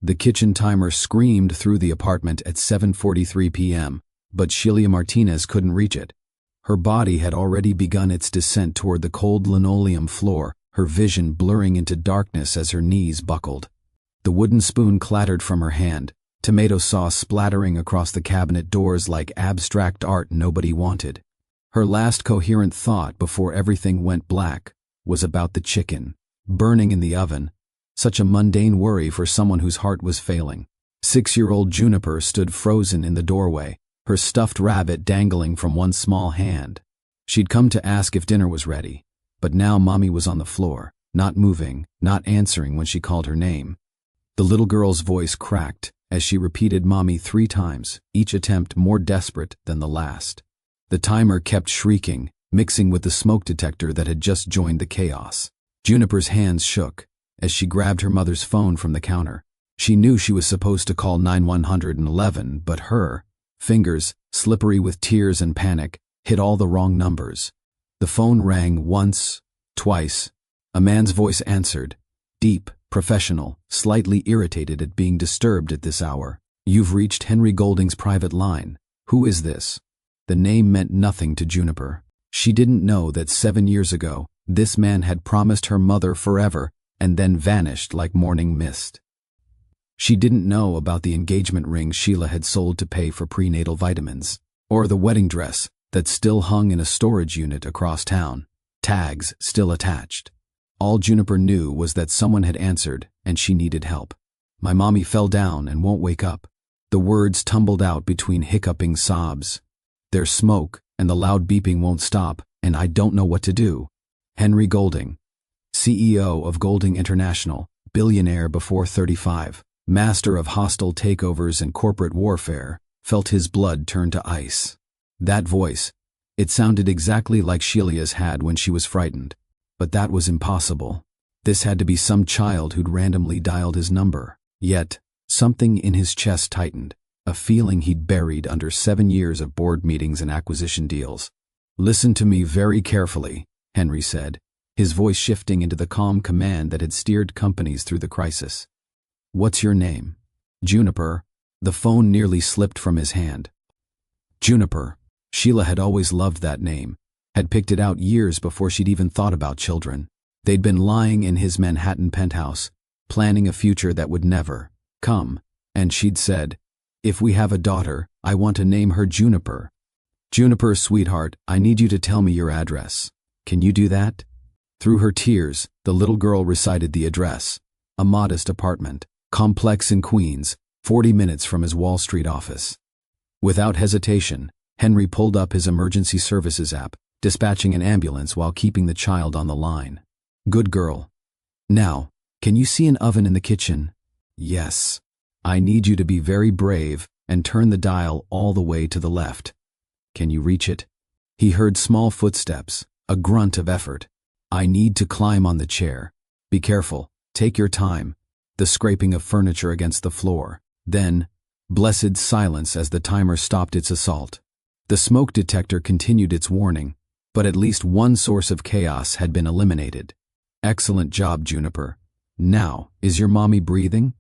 The kitchen timer screamed through the apartment at 7:43 p.m., but Sheila Martinez couldn't reach it. Her body had already begun its descent toward the cold linoleum floor, her vision blurring into darkness as her knees buckled. The wooden spoon clattered from her hand, tomato sauce splattering across the cabinet doors like abstract art nobody wanted. Her last coherent thought before everything went black was about the chicken, burning in the oven, such a mundane worry for someone whose heart was failing. 6-year-old Juniper stood frozen in the doorway, her stuffed rabbit dangling from one small hand. She'd come to ask if dinner was ready, but now Mommy was on the floor, not moving, not answering when she called her name. The little girl's voice cracked as she repeated Mommy 3 times, each attempt more desperate than the last. The timer kept shrieking, mixing with the smoke detector that had just joined the chaos. Juniper's hands shook as she grabbed her mother's phone from the counter. She knew she was supposed to call 911, but her fingers, slippery with tears and panic, hit all the wrong numbers. The phone rang once, twice. A man's voice answered, deep, professional, slightly irritated at being disturbed at this hour. "You've reached Henry Golding's private line. Who is this?" The name meant nothing to Juniper. She didn't know that 7 years ago, this man had promised her mother forever and then vanished like morning mist. She didn't know about the engagement ring Sheila had sold to pay for prenatal vitamins, or the wedding dress that still hung in a storage unit across town, tags still attached. All Juniper knew was that someone had answered and she needed help. "My mommy fell down and won't wake up." The words tumbled out between hiccuping sobs. "There's smoke and the loud beeping won't stop, and I don't know what to do." Henry Golding, CEO of Golding International, billionaire before 35, master of hostile takeovers and corporate warfare, felt his blood turn to ice. That voice, it sounded exactly like Sheila's had when she was frightened. But that was impossible. This had to be some child who'd randomly dialed his number. Yet, something in his chest tightened, a feeling he'd buried under 7 years of board meetings and acquisition deals. "Listen to me very carefully," Henry said, his voice shifting into the calm command that had steered companies through the crisis. "What's your name?" "Juniper." The phone nearly slipped from his hand. Juniper. Sheila had always loved that name, had picked it out years before she'd even thought about children. They'd been lying in his Manhattan penthouse, planning a future that would never come, and she'd said, "If we have a daughter, I want to name her Juniper." "Juniper, sweetheart, I need you to tell me your address. Can you do that?" Through her tears, the little girl recited the address. A modest apartment, complex in Queens, 40 minutes from his Wall Street office. Without hesitation, Henry pulled up his emergency services app, dispatching an ambulance while keeping the child on the line. "Good girl. Now, can you see an oven in the kitchen?" "Yes." "I need you to be very brave and turn the dial all the way to the left." "Can you reach it?" He heard small footsteps, a grunt of effort. "I need to climb on the chair. Be careful, take your time." The scraping of furniture against the floor. Then, blessed silence as the timer stopped its assault. The smoke detector continued its warning, but at least one source of chaos had been eliminated. "Excellent job, Juniper. Now, is your mommy breathing?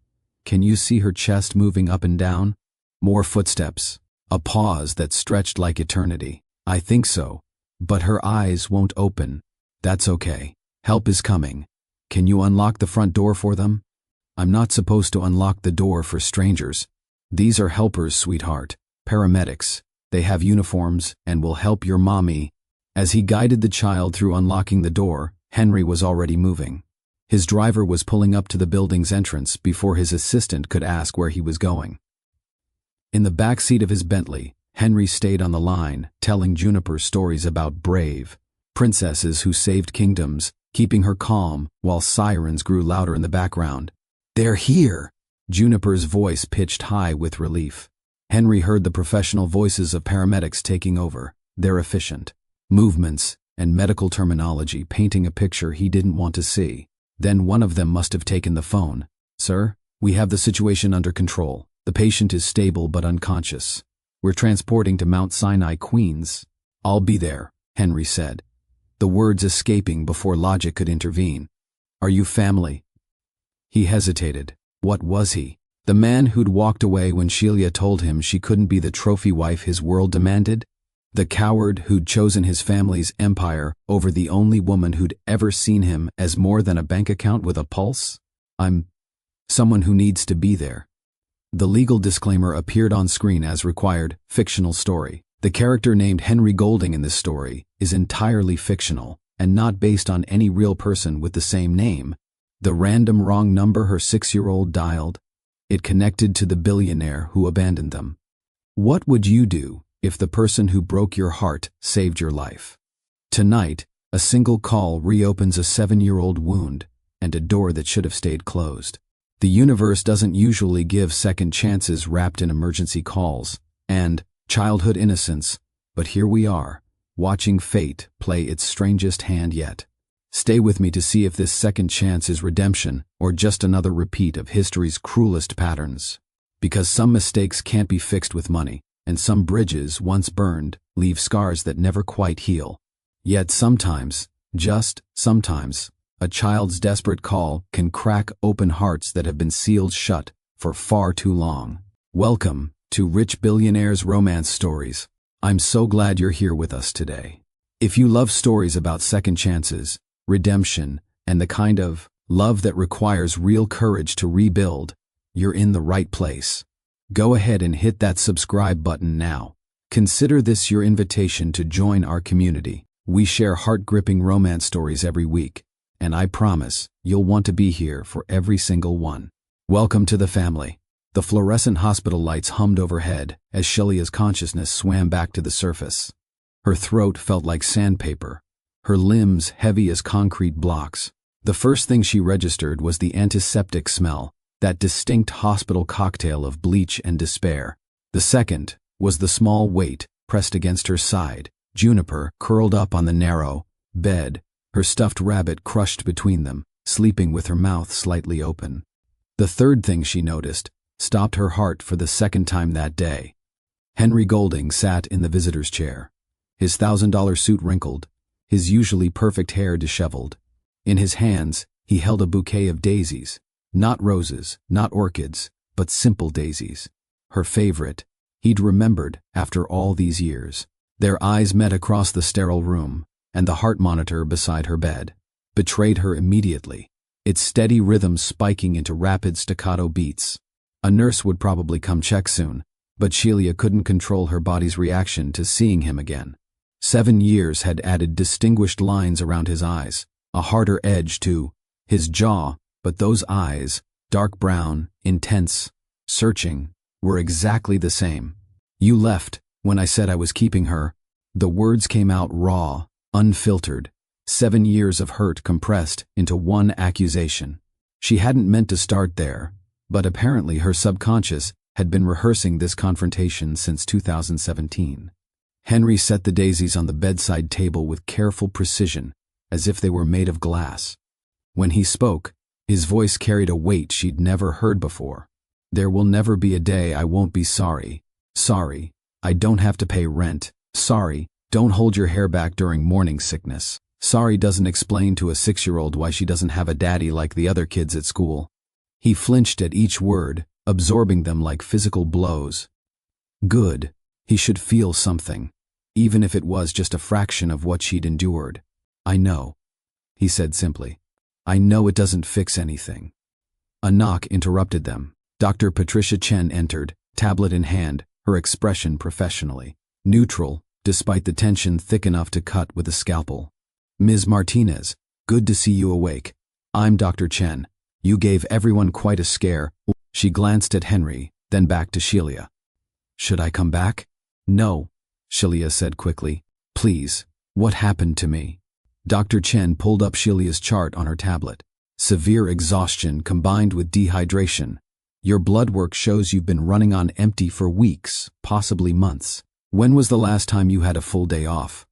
Can you see her chest moving up and down?" More footsteps. A pause that stretched like eternity. "I think so, but her eyes won't open." "That's okay. Help is coming. Can you unlock the front door for them?" "I'm not supposed to unlock the door for strangers. These are helpers, sweetheart. Paramedics. They have uniforms and will help your mommy." As he guided the child through unlocking the door, Henry was already moving. His driver was pulling up to the building's entrance before his assistant could ask where he was going. In the back seat of his Bentley, Henry stayed on the line, telling Juniper stories about brave princesses who saved kingdoms, keeping her calm while sirens grew louder in the background. "They're here!" Juniper's voice pitched high with relief. Henry heard the professional voices of paramedics taking over, their efficient movements and medical terminology painting a picture he didn't want to see. Then one of them must have taken the phone. "Sir, we have the situation under control. The patient is stable but unconscious. We're transporting to Mount Sinai, Queens." "I'll be there," Henry said, the words escaping before logic could intervene. "Are you family?" He hesitated. What was he? The man who'd walked away when Sheila told him she couldn't be the trophy wife his world demanded? The coward who'd chosen his family's empire over the only woman who'd ever seen him as more than a bank account with a pulse? I'm someone who needs to be there. The legal disclaimer appeared on screen as required. Fictional story. The character named Henry Golding in this story is entirely fictional and not based on any real person with the same name. The random wrong number her 6-year-old dialed, it connected to the billionaire who abandoned them. What would you do if the person who broke your heart saved your life? Tonight, a single call reopens a 7-year-old wound and a door that should have stayed closed. The universe doesn't usually give second chances wrapped in emergency calls and childhood innocence, but here we are, watching fate play its strangest hand yet. Stay with me to see if this second chance is redemption or just another repeat of history's cruelest patterns. Because some mistakes can't be fixed with money, and some bridges, once burned, leave scars that never quite heal. Yet sometimes, just sometimes, a child's desperate call can crack open hearts that have been sealed shut for far too long. Welcome to Rich Billionaire's Romance Stories. I'm so glad you're here with us today. If you love stories about second chances, redemption, and the kind of love that requires real courage to rebuild, you're in the right place. Go ahead and hit that subscribe button now. Consider this your invitation to join our community. We share heart-gripping romance stories every week, and I promise you'll want to be here for every single one. Welcome to the family. The fluorescent hospital lights hummed overhead as Sheila's consciousness swam back to the surface. Her throat felt like sandpaper, her limbs heavy as concrete blocks. The first thing she registered was the antiseptic smell, that distinct hospital cocktail of bleach and despair. The second was the small weight pressed against her side, Juniper curled up on the narrow bed, her stuffed rabbit crushed between them, sleeping with her mouth slightly open. The third thing she noticed stopped her heart for the second time that day. Henry Golding sat in the visitor's chair, his $1,000 suit wrinkled, his usually perfect hair disheveled. In his hands, he held a bouquet of daisies, not roses, not orchids, but simple daisies. Her favorite, he'd remembered after all these years. Their eyes met across the sterile room, and the heart monitor beside her bed betrayed her immediately, its steady rhythm spiking into rapid staccato beats. A nurse would probably come check soon, but Sheila couldn't control her body's reaction to seeing him again. 7 years had added distinguished lines around his eyes, a harder edge to his jaw, but those eyes, dark brown, intense, searching, were exactly the same. You left when I said I was keeping her. The words came out raw, unfiltered, 7 years of hurt compressed into one accusation. She hadn't meant to start there, but apparently her subconscious had been rehearsing this confrontation since 2017. Henry set the daisies on the bedside table with careful precision, as if they were made of glass. When he spoke, his voice carried a weight she'd never heard before. There will never be a day I won't be sorry. Sorry, I don't have to pay rent. Sorry, don't hold your hair back during morning sickness. Sorry doesn't explain to a 6-year-old why she doesn't have a daddy like the other kids at school. He flinched at each word, absorbing them like physical blows. Good. He should feel something, even if it was just a fraction of what she'd endured. I know, he said simply. I know it doesn't fix anything. A knock interrupted them. Dr. Patricia Chen entered, tablet in hand, her expression professionally neutral, despite the tension thick enough to cut with a scalpel. Ms. Martinez, good to see you awake. I'm Dr. Chen. You gave everyone quite a scare. She glanced at Henry, then back to Sheila. Should I come back? No, Sheila said quickly. Please, what happened to me? Dr. Chen pulled up Sheila's chart on her tablet. Severe exhaustion combined with dehydration. Your blood work shows you've been running on empty for weeks, possibly months. When was the last time you had a full day off?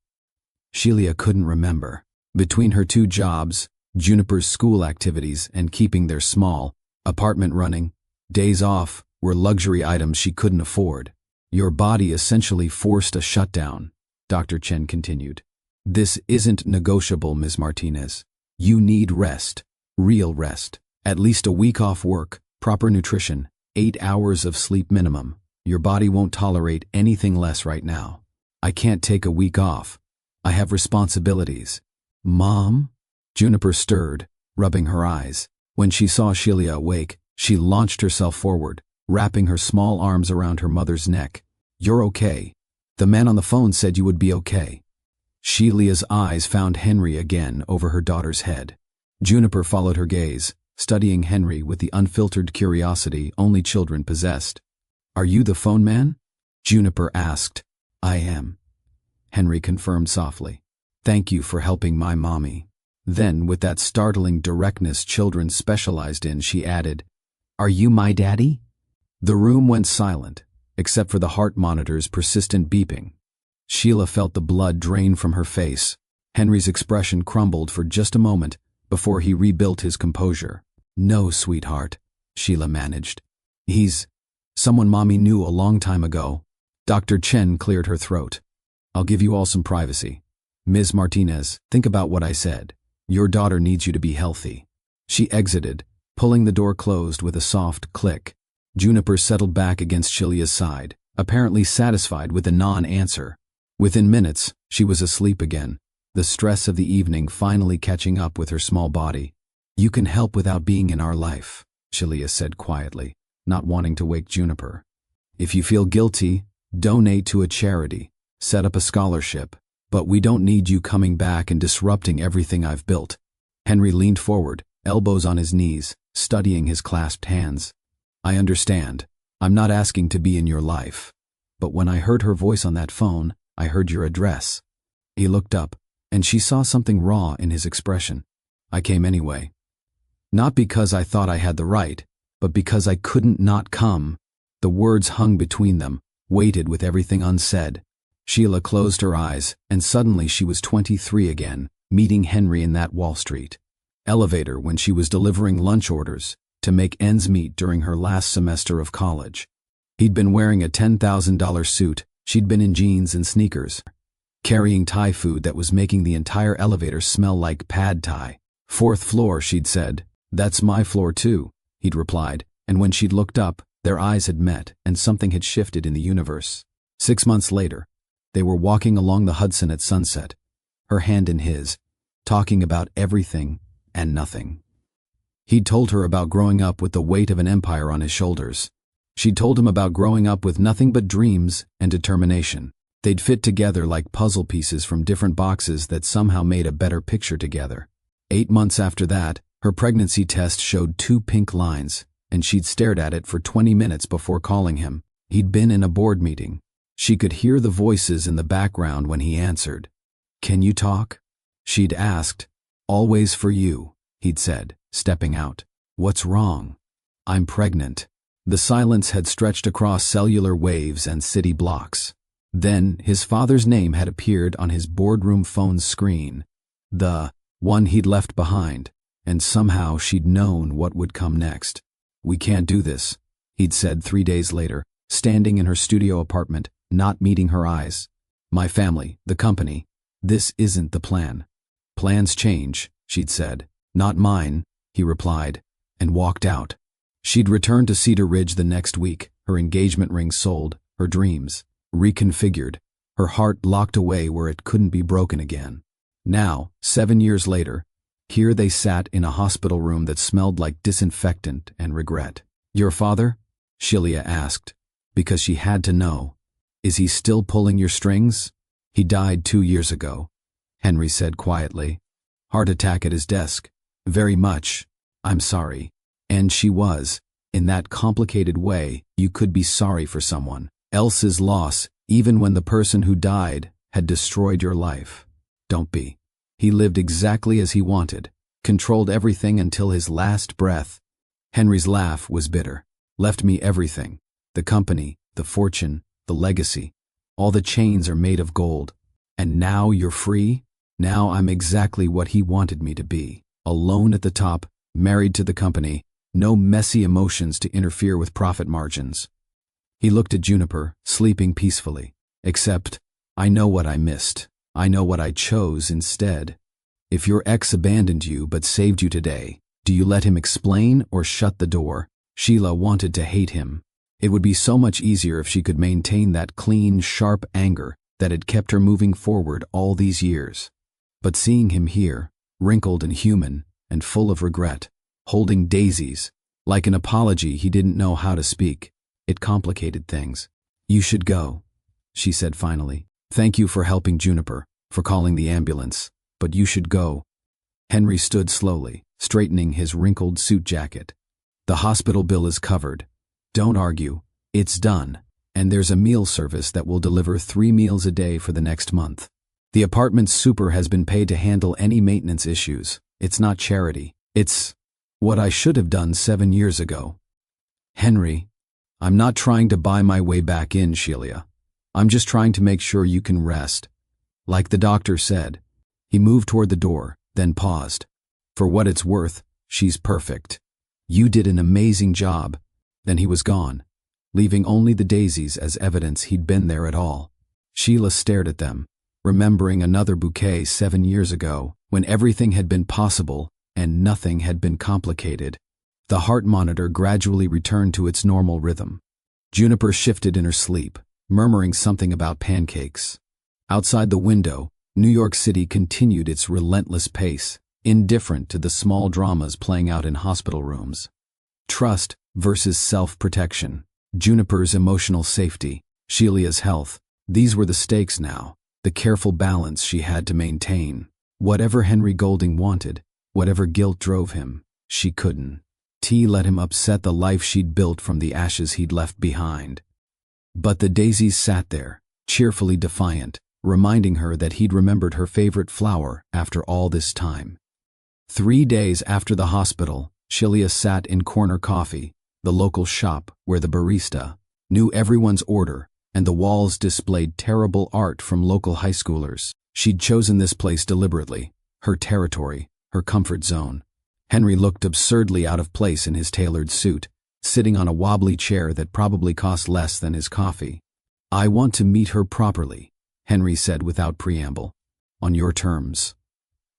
Sheila couldn't remember. Between her 2 jobs, Juniper's school activities, and keeping their small apartment running, days off were luxury items she couldn't afford. Your body essentially forced a shutdown, Dr. Chen continued. This isn't negotiable, Ms. Martinez. You need rest, real rest, at least a week off work, proper nutrition, 8 hours of sleep minimum. Your body won't tolerate anything less right now. I can't take a week off. I have responsibilities. Mom? Juniper stirred, rubbing her eyes. When she saw Sheila awake, she launched herself forward, wrapping her small arms around her mother's neck. You're okay. The man on the phone said you would be okay. Sheila's eyes found Henry again over her daughter's head. Juniper followed her gaze, studying Henry with the unfiltered curiosity only children possessed. Are you the phone man? Juniper asked. I am. Henry confirmed softly. Thank you for helping my mommy. Then, with that startling directness children specialized in, she added, Are you my daddy? The room went silent, except for the heart monitor's persistent beeping. Sheila felt the blood drain from her face. Henry's expression crumbled for just a moment before he rebuilt his composure. No, sweetheart, Sheila managed. He's someone Mommy knew a long time ago. Dr. Chen cleared her throat. I'll give you all some privacy. Ms. Martinez, think about what I said. Your daughter needs you to be healthy. She exited, pulling the door closed with a soft click. Juniper settled back against Sheila's side, apparently satisfied with the non-answer. Within minutes, she was asleep again, the stress of the evening finally catching up with her small body. You can help without being in our life, Sheila said quietly, not wanting to wake Juniper. If you feel guilty, donate to a charity, set up a scholarship, but we don't need you coming back and disrupting everything I've built. Henry leaned forward, elbows on his knees, studying his clasped hands. I understand. I'm not asking to be in your life. But when I heard her voice on that phone, I heard your address. He looked up, and she saw something raw in his expression. I came anyway. Not because I thought I had the right, but because I couldn't not come. The words hung between them, weighted with everything unsaid. Sheila closed her eyes, and suddenly she was 23 again, meeting Henry in that Wall Street elevator when she was delivering lunch orders to make ends meet during her last semester of college. He'd been wearing a $10,000 suit, she'd been in jeans and sneakers, carrying Thai food that was making the entire elevator smell like pad Thai. 4th floor, she'd said. That's my floor too, he'd replied, and when she'd looked up, their eyes had met and something had shifted in the universe. 6 months later, they were walking along the Hudson at sunset, her hand in his, talking about everything and nothing. He'd told her about growing up with the weight of an empire on his shoulders. She'd told him about growing up with nothing but dreams and determination. They'd fit together like puzzle pieces from different boxes that somehow made a better picture together. 8 months after that, her pregnancy test showed 2 pink lines, and she'd stared at it for 20 minutes before calling him. He'd been in a board meeting. She could hear the voices in the background when he answered. Can you talk? She'd asked. Always for you, he'd said, stepping out. What's wrong? I'm pregnant. The silence had stretched across cellular waves and city blocks. Then his father's name had appeared on his boardroom phone's screen. The one he'd left behind, and somehow she'd known what would come next. We can't do this, he'd said 3 days later, standing in her studio apartment, not meeting her eyes. My family, the company, this isn't the plan. Plans change, she'd said. Not mine, he replied, and walked out. She'd returned to Cedar Ridge the next week, her engagement ring sold, her dreams reconfigured, her heart locked away where it couldn't be broken again. Now, 7 years later, here they sat in a hospital room that smelled like disinfectant and regret. Your father? Sheila asked, because she had to know. Is he still pulling your strings? He died 2 years ago, Henry said quietly. Heart attack at his desk. Very much. I'm sorry. And she was, in that complicated way you could be sorry for someone else's loss, even when the person who died had destroyed your life. Don't be. He lived exactly as he wanted, controlled everything until his last breath. Henry's laugh was bitter. Left me everything. The company, the fortune, the legacy. All the chains are made of gold. And now you're free? Now I'm exactly what he wanted me to be. Alone at the top, married to the company, no messy emotions to interfere with profit margins. He looked at Juniper, sleeping peacefully. Except, I know what I missed. I know what I chose instead. If your ex abandoned you but saved you today, do you let him explain or shut the door? Sheila wanted to hate him. It would be so much easier if she could maintain that clean, sharp anger that had kept her moving forward all these years. But seeing him here, wrinkled and human, and full of regret, holding daisies, like an apology he didn't know how to speak, it complicated things. "You should go," she said finally. "Thank you for helping Juniper, for calling the ambulance, but you should go." Henry stood slowly, straightening his wrinkled suit jacket. "The hospital bill is covered. Don't argue. It's done. And there's a meal service that will deliver 3 meals a day for the next month. The apartment's super has been paid to handle any maintenance issues. It's not charity. It's what I should have done 7 years ago." "Henry, I'm not trying to buy my way back in, Sheila. I'm just trying to make sure you can rest. Like the doctor said." He moved toward the door, then paused. "For what it's worth, she's perfect. You did an amazing job." Then he was gone, leaving only the daisies as evidence he'd been there at all. Sheila stared at them, remembering another bouquet 7 years ago, when everything had been possible and nothing had been complicated. The heart monitor gradually returned to its normal rhythm. Juniper shifted in her sleep, murmuring something about pancakes. Outside the window, New York City continued its relentless pace, indifferent to the small dramas playing out in hospital rooms. Trust versus self-protection. Juniper's emotional safety, Sheila's health. These were the stakes now, the careful balance she had to maintain. Whatever Henry Golding wanted, whatever guilt drove him, she couldn't. Let him upset the life she'd built from the ashes he'd left behind. But the daisies sat there, cheerfully defiant, reminding her that he'd remembered her favorite flower after all this time. 3 days after the hospital, Sheila sat in Corner Coffee, the local shop where the barista knew everyone's order and the walls displayed terrible art from local high schoolers. She'd chosen this place deliberately, her territory, her comfort zone. Henry looked absurdly out of place in his tailored suit, sitting on a wobbly chair that probably cost less than his coffee. "I want to meet her properly," Henry said without preamble. "On your terms.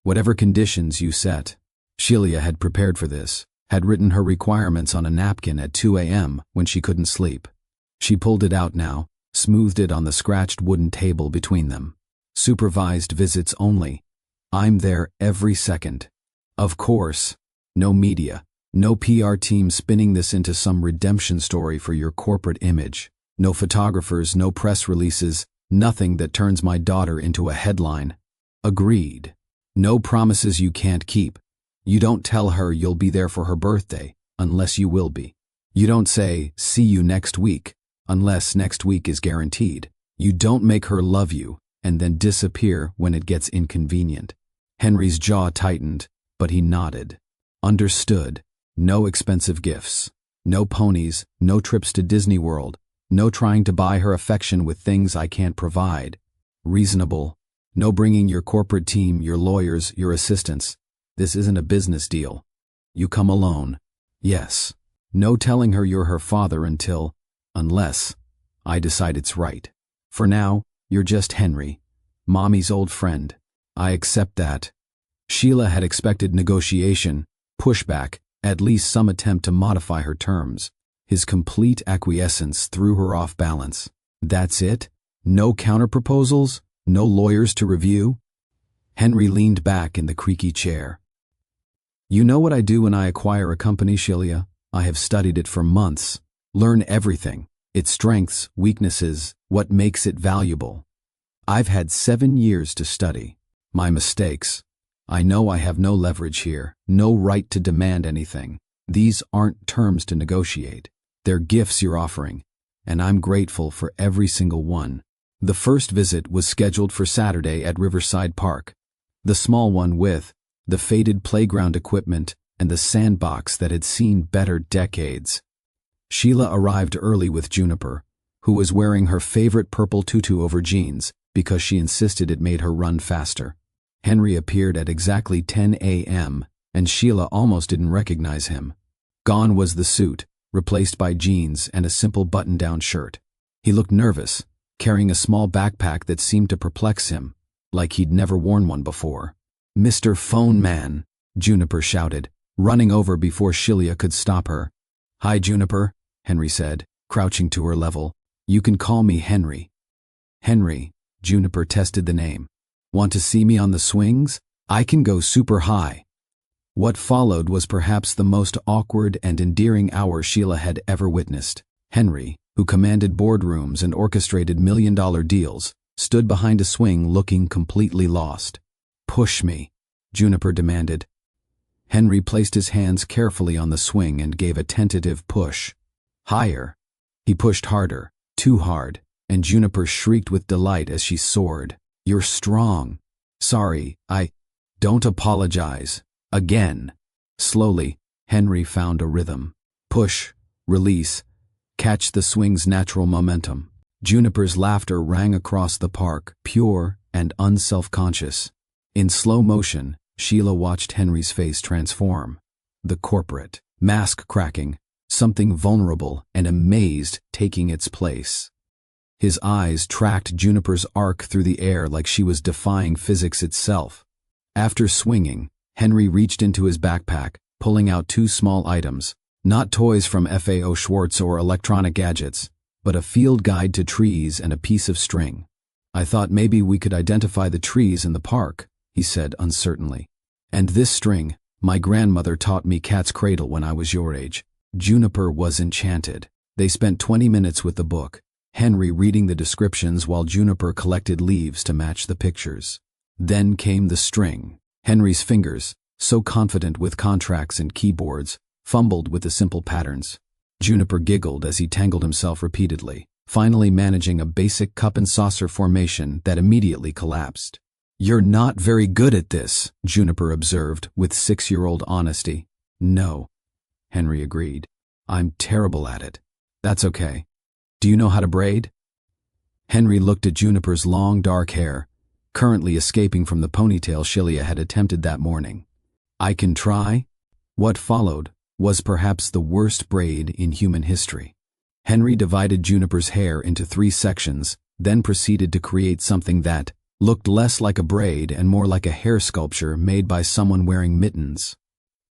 Whatever conditions you set." Sheila had prepared for this, had written her requirements on a napkin at 2 a.m. when she couldn't sleep. She pulled it out now, smoothed it on the scratched wooden table between them. "Supervised visits only. I'm there every second. Of course, no media, no PR team spinning this into some redemption story for your corporate image. No photographers, no press releases, nothing that turns my daughter into a headline." "Agreed. No promises you can't keep. You don't tell her you'll be there for her birthday, unless you will be. You don't say, 'See you next week,' unless next week is guaranteed. You don't make her love you and then disappear when it gets inconvenient." Henry's jaw tightened, but he nodded. "Understood. No expensive gifts. No ponies, no trips to Disney World. No trying to buy her affection with things I can't provide. Reasonable. No bringing your corporate team, your lawyers, your assistants. This isn't a business deal. You come alone. Yes. No telling her you're her father unless I decide it's right. For now, you're just Henry, Mommy's old friend. I accept that." Sheila had expected negotiation, pushback, at least some attempt to modify her terms. His complete acquiescence threw her off balance. "That's it? No counterproposals? No lawyers to review?" Henry leaned back in the creaky chair. "You know what I do when I acquire a company, Sheila? I have studied it for months. Learn everything. Its strengths, weaknesses, what makes it valuable. I've had 7 years to study. My mistakes. I know I have no leverage here, no right to demand anything. These aren't terms to negotiate. They're gifts you're offering, and I'm grateful for every single one." The first visit was scheduled for Saturday at Riverside Park, the small one with the faded playground equipment and the sandbox that had seen better decades. Sheila arrived early with Juniper, who was wearing her favorite purple tutu over jeans because she insisted it made her run faster. Henry appeared at exactly 10 a.m., and Sheila almost didn't recognize him. Gone was the suit, replaced by jeans and a simple button-down shirt. He looked nervous, carrying a small backpack that seemed to perplex him, like he'd never worn one before. "Mr. Phone Man," Juniper shouted, running over before Sheila could stop her. "Hi, Juniper," Henry said, crouching to her level. "You can call me Henry." "Henry," Juniper tested the name. "Want to see me on the swings? I can go super high." What followed was perhaps the most awkward and endearing hour Sheila had ever witnessed. Henry, who commanded boardrooms and orchestrated million-dollar deals, stood behind a swing looking completely lost. "Push me," Juniper demanded. Henry placed his hands carefully on the swing and gave a tentative push. Higher. He pushed harder, too hard, and Juniper shrieked with delight as she soared. "You're strong." "Sorry, Don't apologize." Again. Slowly, Henry found a rhythm. Push, release, catch the swing's natural momentum. Juniper's laughter rang across the park, pure and unself-conscious. In slow motion, Sheila watched Henry's face transform. The corporate, mask cracking, something vulnerable and amazed taking its place. His eyes tracked Juniper's arc through the air like she was defying physics itself. After swinging, Henry reached into his backpack, pulling out two small items, not toys from FAO Schwartz or electronic gadgets, but a field guide to trees and a piece of string. "I thought maybe we could identify the trees in the park," he said uncertainly. "And this string, my grandmother taught me cat's cradle when I was your age." Juniper was enchanted. They spent 20 minutes with the book, Henry reading the descriptions while Juniper collected leaves to match the pictures. Then came the string. Henry's fingers, so confident with contracts and keyboards, fumbled with the simple patterns. Juniper giggled as he tangled himself repeatedly, finally managing a basic cup and saucer formation that immediately collapsed. "You're not very good at this," Juniper observed with 6-year-old honesty. "No," Henry agreed. "I'm terrible at it." "That's okay. Do you know how to braid?" Henry looked at Juniper's long dark hair, currently escaping from the ponytail Sheila had attempted that morning. "I can try." What followed was perhaps the worst braid in human history. Henry divided Juniper's hair into 3 sections, then proceeded to create something that looked less like a braid and more like a hair sculpture made by someone wearing mittens.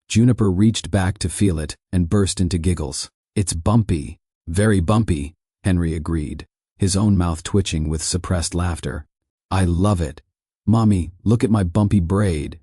Juniper reached back to feel it and burst into giggles. "It's bumpy." "Very bumpy," Henry agreed, his own mouth twitching with suppressed laughter. "I love it. Mommy, look at my bumpy braid."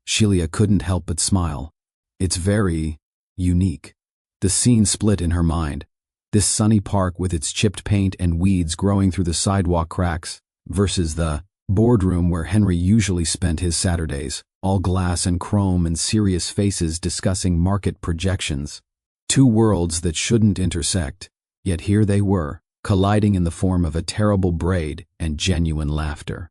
Sheila couldn't help but smile. "It's very unique." The scene split in her mind. This sunny park with its chipped paint and weeds growing through the sidewalk cracks, versus the boardroom where Henry usually spent his Saturdays, all glass and chrome and serious faces discussing market projections. 2 worlds that shouldn't intersect, yet here they were, colliding in the form of a terrible braid and genuine laughter.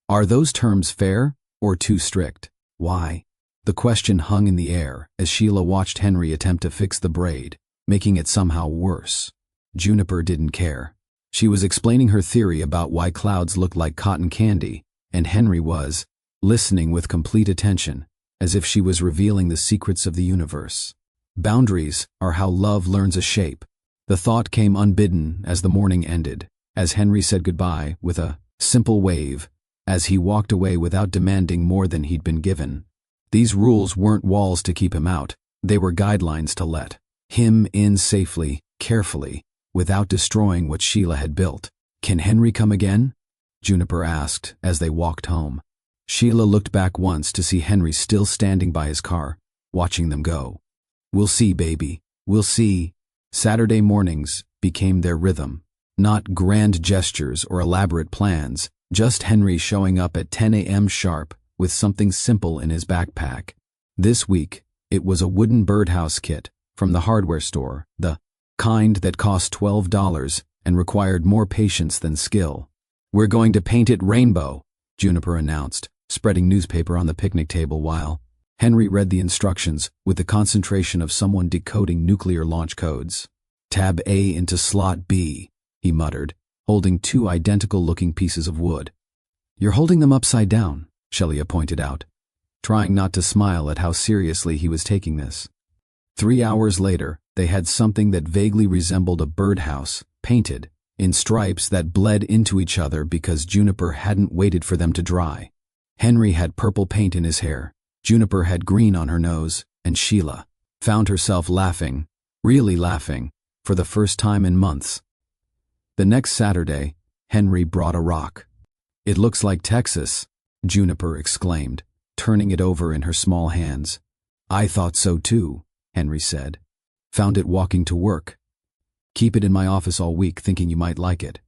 Are those terms fair or too strict? Why? The question hung in the air as Sheila watched Henry attempt to fix the braid, making it somehow worse. Juniper didn't care. She was explaining her theory about why clouds looked like cotton candy, and Henry was listening with complete attention, as if she was revealing the secrets of the universe. Boundaries are how love learns a shape. The thought came unbidden as the morning ended, as Henry said goodbye with a simple wave, as he walked away without demanding more than he'd been given. These rules weren't walls to keep him out, they were guidelines to let him in safely, carefully, without destroying what Sheila had built. "Can Henry come again?" Juniper asked as they walked home. Sheila looked back once to see Henry still standing by his car, watching them go. "We'll see, baby, we'll see." Saturday mornings became their rhythm. Not grand gestures or elaborate plans, just Henry showing up at 10 a.m. sharp with something simple in his backpack. This week, it was a wooden birdhouse kit from the hardware store, the kind that cost $12 and required more patience than skill. "We're going to paint it rainbow," Juniper announced, spreading newspaper on the picnic table while Henry read the instructions with the concentration of someone decoding nuclear launch codes. "Tab A into slot B," he muttered, holding 2 identical-looking pieces of wood. "You're holding them upside down," Sheila pointed out, trying not to smile at how seriously he was taking this. 3 hours later, they had something that vaguely resembled a birdhouse, painted, in stripes that bled into each other because Juniper hadn't waited for them to dry. Henry had purple paint in his hair, Juniper had green on her nose, and Sheila found herself laughing really laughing, for the first time in months. The next Saturday, Henry brought a rock. "It looks like Texas," Juniper exclaimed, turning it over in her small hands. "I thought so too," Henry said. "Found it walking to work. Keep it in my office all week thinking you might like it."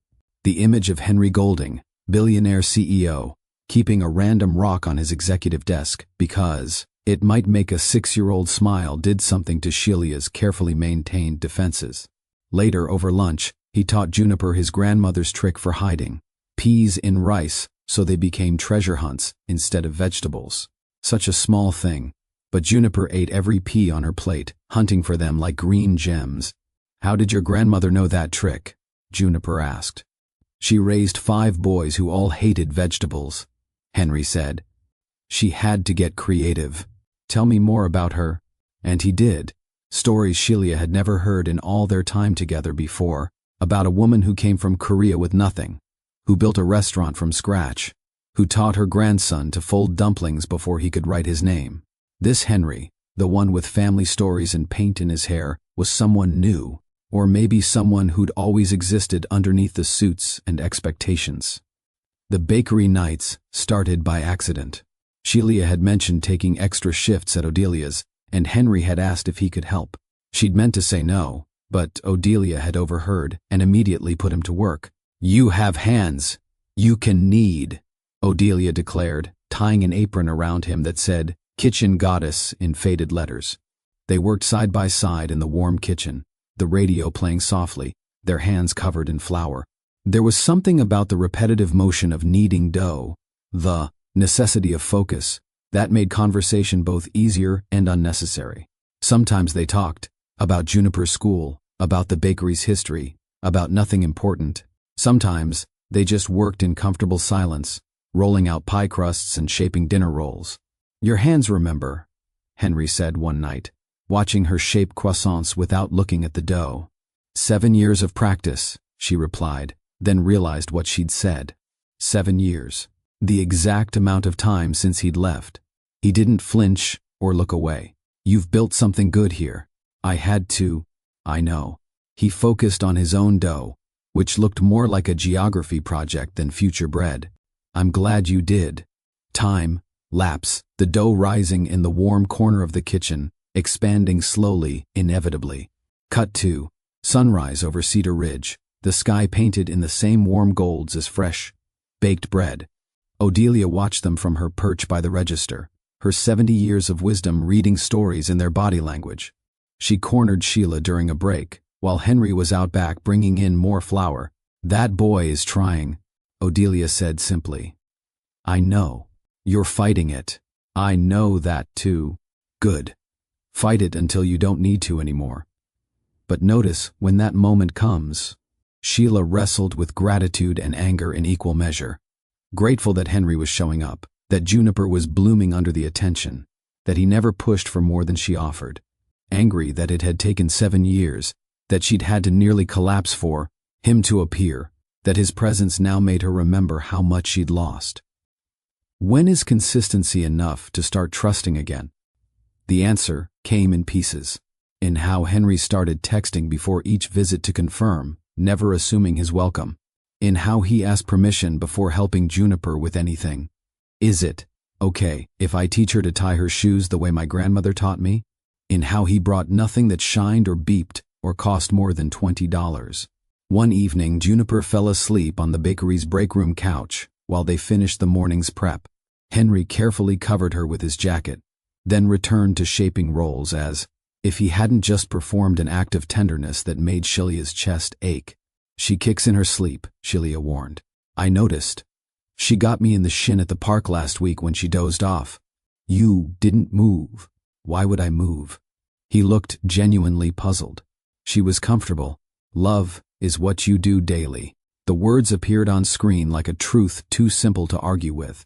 The image of Henry Golding, billionaire CEO, keeping a random rock on his executive desk because it might make a 6-year-old smile did something to Shelia's carefully maintained defenses. Later, over lunch, he taught Juniper his grandmother's trick for hiding peas in rice so they became treasure hunts instead of vegetables. Such a small thing, but Juniper ate every pea on her plate, hunting for them like green gems. "How did your grandmother know that trick?" Juniper asked. "She raised 5 boys who all hated vegetables," Henry said. "She had to get creative. Tell me more about her." And he did. Stories Shelia had never heard in all their time together before, about a woman who came from Korea with nothing, who built a restaurant from scratch, who taught her grandson to fold dumplings before he could write his name. This Henry, the one with family stories and paint in his hair, was someone new, or maybe someone who'd always existed underneath the suits and expectations. The bakery nights started by accident. Shelia had mentioned taking extra shifts at Odelia's, and Henry had asked if he could help. She'd meant to say no, but Odelia had overheard and immediately put him to work. "You have hands. You can knead," Odelia declared, tying an apron around him that said, "Kitchen Goddess" in faded letters. They worked side by side in the warm kitchen, the radio playing softly, their hands covered in flour. There was something about the repetitive motion of kneading dough, the necessity of focus, that made conversation both easier and unnecessary. Sometimes they talked about Juniper's school, about the bakery's history, about nothing important. Sometimes they just worked in comfortable silence, rolling out pie crusts and shaping dinner rolls. "Your hands remember," Henry said one night, watching her shape croissants without looking at the dough. "7 years of practice," she replied, then realized what she'd said. 7 years. The exact amount of time since he'd left. He didn't flinch or look away. "You've built something good here. I had to." "I know." He focused on his own dough, which looked more like a geography project than future bread. "I'm glad you did." Time lapse, the dough rising in the warm corner of the kitchen, expanding slowly, inevitably. Cut to sunrise over Cedar Ridge, the sky painted in the same warm golds as fresh, baked bread. Odelia watched them from her perch by the register, her 70 years of wisdom reading stories in their body language. She cornered Sheila during a break, while Henry was out back bringing in more flour. "That boy is trying," Odelia said simply. "I know. You're fighting it. I know that too. Good. Fight it until you don't need to anymore. But notice when that moment comes." Sheila wrestled with gratitude and anger in equal measure. Grateful that Henry was showing up, that Juniper was blooming under the attention, that he never pushed for more than she offered. Angry that it had taken 7 years, that she'd had to nearly collapse for him to appear, that his presence now made her remember how much she'd lost. When is consistency enough to start trusting again? The answer came in pieces, in how Henry started texting before each visit to confirm, never assuming his welcome, in how he asked permission before helping Juniper with anything. "Is it okay if I teach her to tie her shoes the way my grandmother taught me?" In how he brought nothing that shined or beeped or cost more than $20. One evening, Juniper fell asleep on the bakery's break room couch while they finished the morning's prep. Henry carefully covered her with his jacket, then returned to shaping rolls as if he hadn't just performed an act of tenderness that made Shelia's chest ache. "She kicks in her sleep," Shelia warned. "I noticed. She got me in the shin at the park last week when she dozed off." "You didn't move." "Why would I move?" He looked genuinely puzzled. She was comfortable. "Love is what you do daily." The words appeared on screen like a truth too simple to argue with.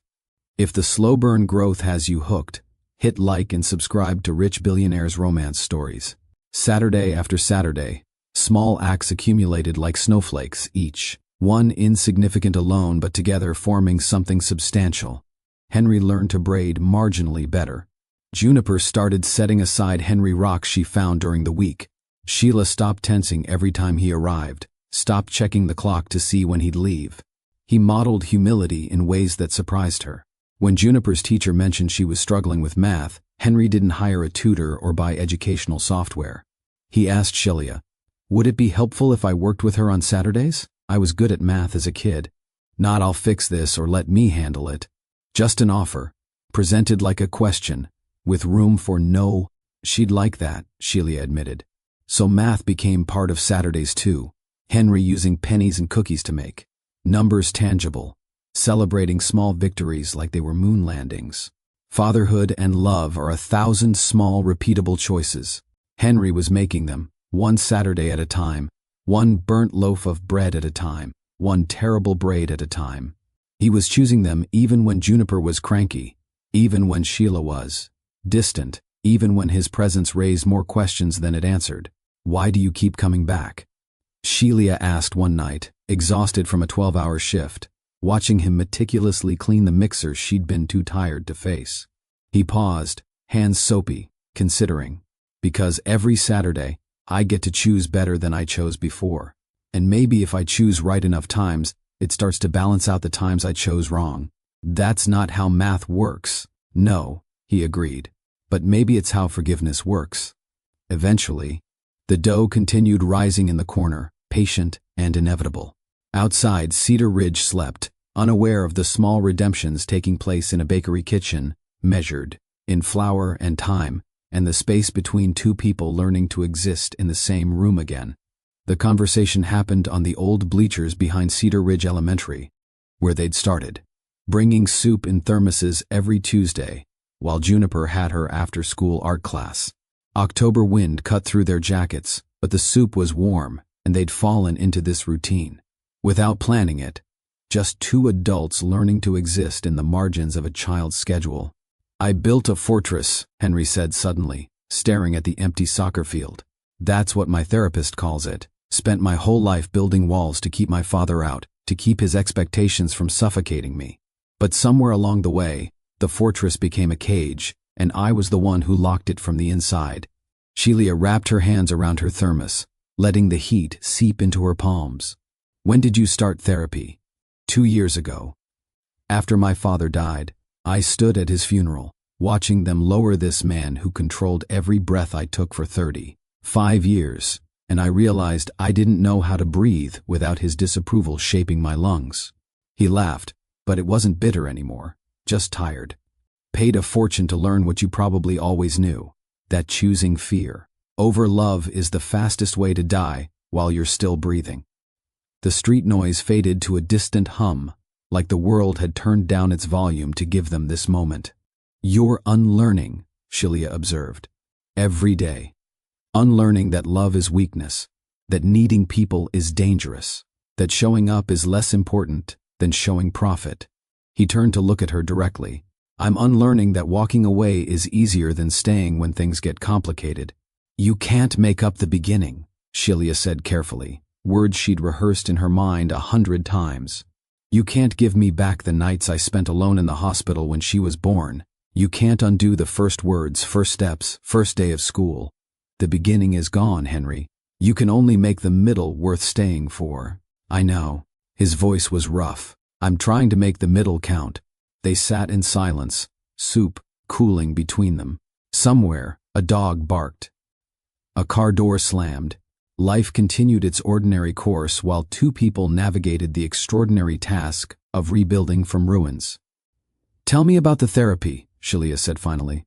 If the slow burn growth has you hooked, hit like and subscribe to Rich Billionaire's romance stories. Saturday after Saturday, small acts accumulated like snowflakes each, one insignificant alone but together forming something substantial. Henry learned to braid marginally better. Juniper started setting aside Henry rocks she found during the week, Sheila stopped tensing every time he arrived, stopped checking the clock to see when he'd leave. He modeled humility in ways that surprised her. When Juniper's teacher mentioned she was struggling with math, Henry didn't hire a tutor or buy educational software. He asked Sheila, "Would it be helpful if I worked with her on Saturdays? I was good at math as a kid. Not I'll fix this or let me handle it. Just an offer, presented like a question, with room for no." She'd like that, Sheila admitted. So math became part of Saturdays too. Henry using pennies and cookies to make numbers tangible, celebrating small victories like they were moon landings. Fatherhood and love are 1,000 small, repeatable choices. Henry was making them, one Saturday at a time, one burnt loaf of bread at a time, one terrible braid at a time. He was choosing them even when Juniper was cranky, even when Sheila was distant, even when his presence raised more questions than it answered. "Why do you keep coming back?" Sheila asked one night, exhausted from a 12-hour shift, watching him meticulously clean the mixer she'd been too tired to face. He paused, hands soapy, considering. "Because every Saturday, I get to choose better than I chose before. And maybe if I choose right enough times, it starts to balance out the times I chose wrong." "That's not how math works." "No," he agreed. "But maybe it's how forgiveness works." Eventually, the dough continued rising in the corner, patient and inevitable. Outside, Cedar Ridge slept, unaware of the small redemptions taking place in a bakery kitchen, measured in flour and time, and the space between two people learning to exist in the same room again. The conversation happened on the old bleachers behind Cedar Ridge Elementary, where they'd started, bringing soup in thermoses every Tuesday, while Juniper had her after-school art class. October wind cut through their jackets, but the soup was warm, and they'd fallen into this routine. Without planning it, just two adults learning to exist in the margins of a child's schedule. "I built a fortress," Henry said suddenly, staring at the empty soccer field. "That's what my therapist calls it. Spent my whole life building walls to keep my father out, to keep his expectations from suffocating me. But somewhere along the way, the fortress became a cage, and I was the one who locked it from the inside." Sheila wrapped her hands around her thermos, letting the heat seep into her palms. "When did you start therapy?" 2 years ago. After my father died, I stood at his funeral, watching them lower this man who controlled every breath I took for 35 years, and I realized I didn't know how to breathe without his disapproval shaping my lungs." He laughed, but it wasn't bitter anymore, just tired. "Paid a fortune to learn what you probably always knew, that choosing fear over love is the fastest way to die while you're still breathing." The street noise faded to a distant hum, like the world had turned down its volume to give them this moment. "You're unlearning," Sheila observed. "Every day. Unlearning that love is weakness, that needing people is dangerous, that showing up is less important than showing profit." He turned to look at her directly. "I'm unlearning that walking away is easier than staying when things get complicated." "You can't make up the beginning," Sheila said carefully, words she'd rehearsed in her mind 100 times. "You can't give me back the nights I spent alone in the hospital when she was born. You can't undo the first words, first steps, first day of school. The beginning is gone, Henry. You can only make the middle worth staying for." "I know." His voice was rough. "I'm trying to make the middle count." They sat in silence, soup cooling between them. Somewhere, a dog barked. A car door slammed. Life continued its ordinary course while two people navigated the extraordinary task of rebuilding from ruins. "Tell me about the therapy," Sheila said finally.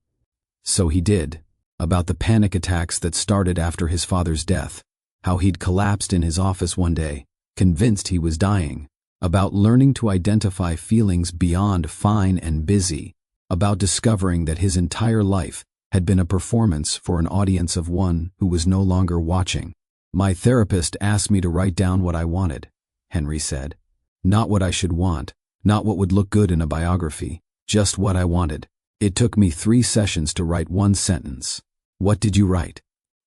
So he did. About the panic attacks that started after his father's death, how he'd collapsed in his office one day, convinced he was dying. About learning to identify feelings beyond fine and busy. About discovering that his entire life had been a performance for an audience of one who was no longer watching. "My therapist asked me to write down what I wanted," Henry said. "Not what I should want, not what would look good in a biography, just what I wanted. It took me 3 sessions to write one sentence." "What did you write?"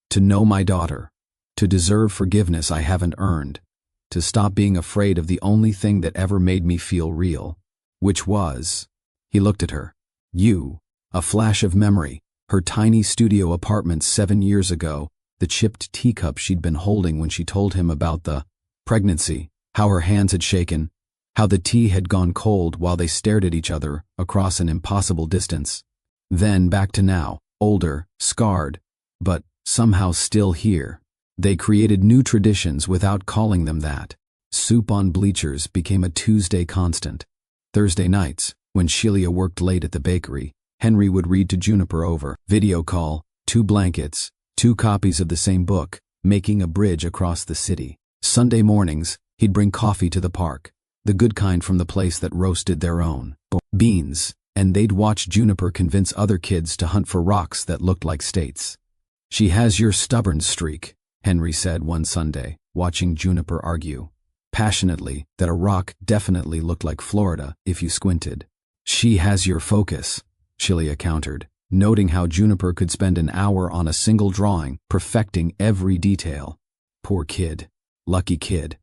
"To know my daughter. To deserve forgiveness I haven't earned. To stop being afraid of the only thing that ever made me feel real." "Which was?" He looked at her. "You." A flash of memory. Her tiny studio apartment 7 years ago, the chipped teacup she'd been holding when she told him about the pregnancy, how her hands had shaken, how the tea had gone cold while they stared at each other across an impossible distance. Then back to now, older, scarred, but somehow still here. They created new traditions without calling them that. Soup on bleachers became a Tuesday constant. Thursday nights, when Sheila worked late at the bakery, Henry would read to Juniper over video call, 2 blankets, 2 copies of the same book, making a bridge across the city. Sunday mornings, he'd bring coffee to the park, the good kind from the place that roasted their own beans, and they'd watch Juniper convince other kids to hunt for rocks that looked like states. "She has your stubborn streak," Henry said one Sunday, watching Juniper argue passionately that a rock definitely looked like Florida if you squinted. "She has your focus," Sheila countered, noting how Juniper could spend an hour on a single drawing, perfecting every detail. Poor kid. Lucky kid.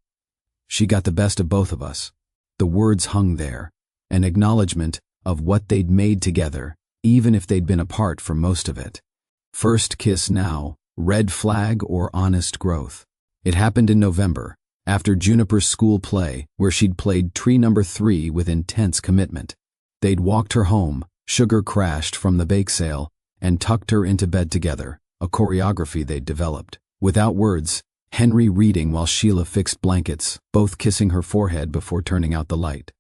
She got the best of both of us. The words hung there, an acknowledgement of what they'd made together, even if they'd been apart for most of it. First kiss now, red flag or honest growth. It happened in November, after Juniper's school play, where she'd played tree number 3 with intense commitment. They'd walked her home, sugar crashed from the bake sale, and tucked her into bed together, a choreography they'd developed. Without words, Henry reading while Sheila fixed blankets, both kissing her forehead before turning out the light.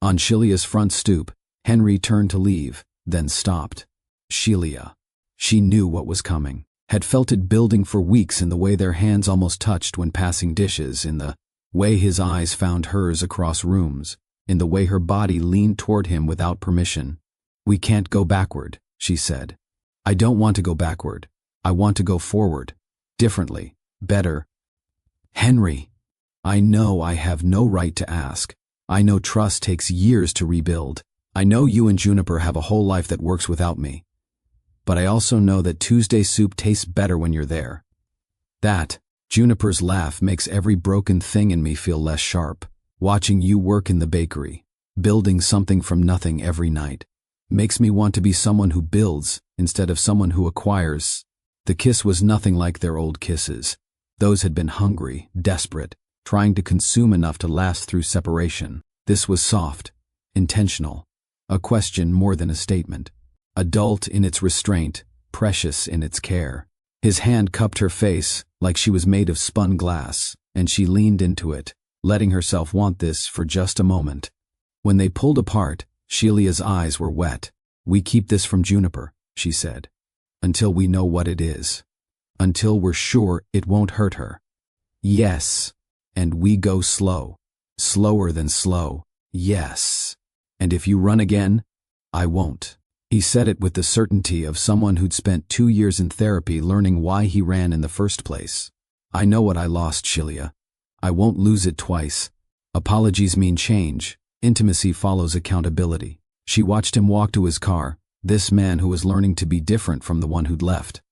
On Sheila's front stoop, Henry turned to leave, then stopped. Sheila. She knew what was coming, had felt it building for weeks in the way their hands almost touched when passing dishes, in the way his eyes found hers across rooms, in the way her body leaned toward him without permission. "We can't go backward," she said. "I don't want to go backward. I want to go forward. Differently. Better." "Henry, I know I have no right to ask. I know trust takes years to rebuild. I know you and Juniper have a whole life that works without me. But I also know that Tuesday soup tastes better when you're there. That, Juniper's laugh makes every broken thing in me feel less sharp. Watching you work in the bakery, building something from nothing every night, makes me want to be someone who builds instead of someone who acquires." The kiss was nothing like their old kisses. Those had been hungry, desperate, trying to consume enough to last through separation. This was soft, intentional, a question more than a statement. Adult in its restraint, precious in its care. His hand cupped her face like she was made of spun glass, and she leaned into it, letting herself want this for just a moment. When they pulled apart, Sheila's eyes were wet. "We keep this from Juniper," she said, "until we know what it is. Until we're sure it won't hurt her." "Yes. And we go slow. Slower than slow. Yes. And if you run again, I won't." He said it with the certainty of someone who'd spent 2 years in therapy learning why he ran in the first place. "I know what I lost, Sheila. I won't lose it twice. Apologies mean change. Intimacy follows accountability." She watched him walk to his car, this man who was learning to be different from the one who'd left.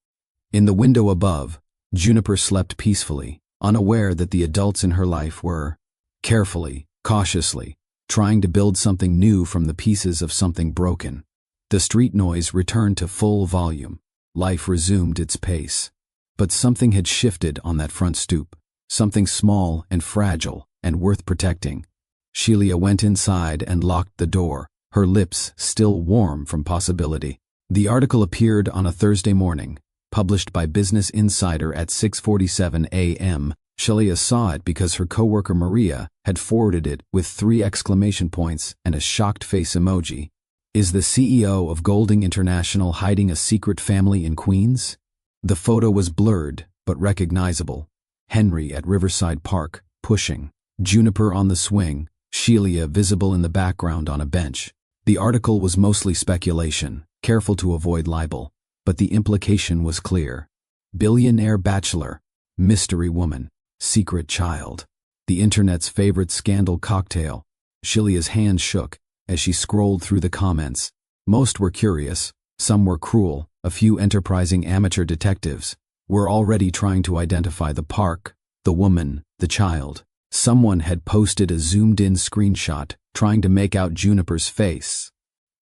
In the window above, Juniper slept peacefully, unaware that the adults in her life were, carefully, cautiously, trying to build something new from the pieces of something broken. The street noise returned to full volume. Life resumed its pace. But something had shifted on that front stoop, something small and fragile and worth protecting. Sheila went inside and locked the door, her lips still warm from possibility. The article appeared on a Thursday morning, published by Business Insider at 6:47 a.m. Sheila saw it because her coworker Maria had forwarded it with 3 exclamation points and a shocked face emoji. "Is the CEO of Golding International hiding a secret family in Queens?" The photo was blurred, but recognizable. Henry at Riverside Park, pushing. Juniper on the swing, Sheila visible in the background on a bench. The article was mostly speculation, careful to avoid libel, but the implication was clear. Billionaire bachelor, mystery woman, secret child. The internet's favorite scandal cocktail. Sheila's hand shook as she scrolled through the comments. Most were curious, some were cruel. A few enterprising amateur detectives were already trying to identify the park, the woman, the child. Someone had posted a zoomed-in screenshot trying to make out Juniper's face,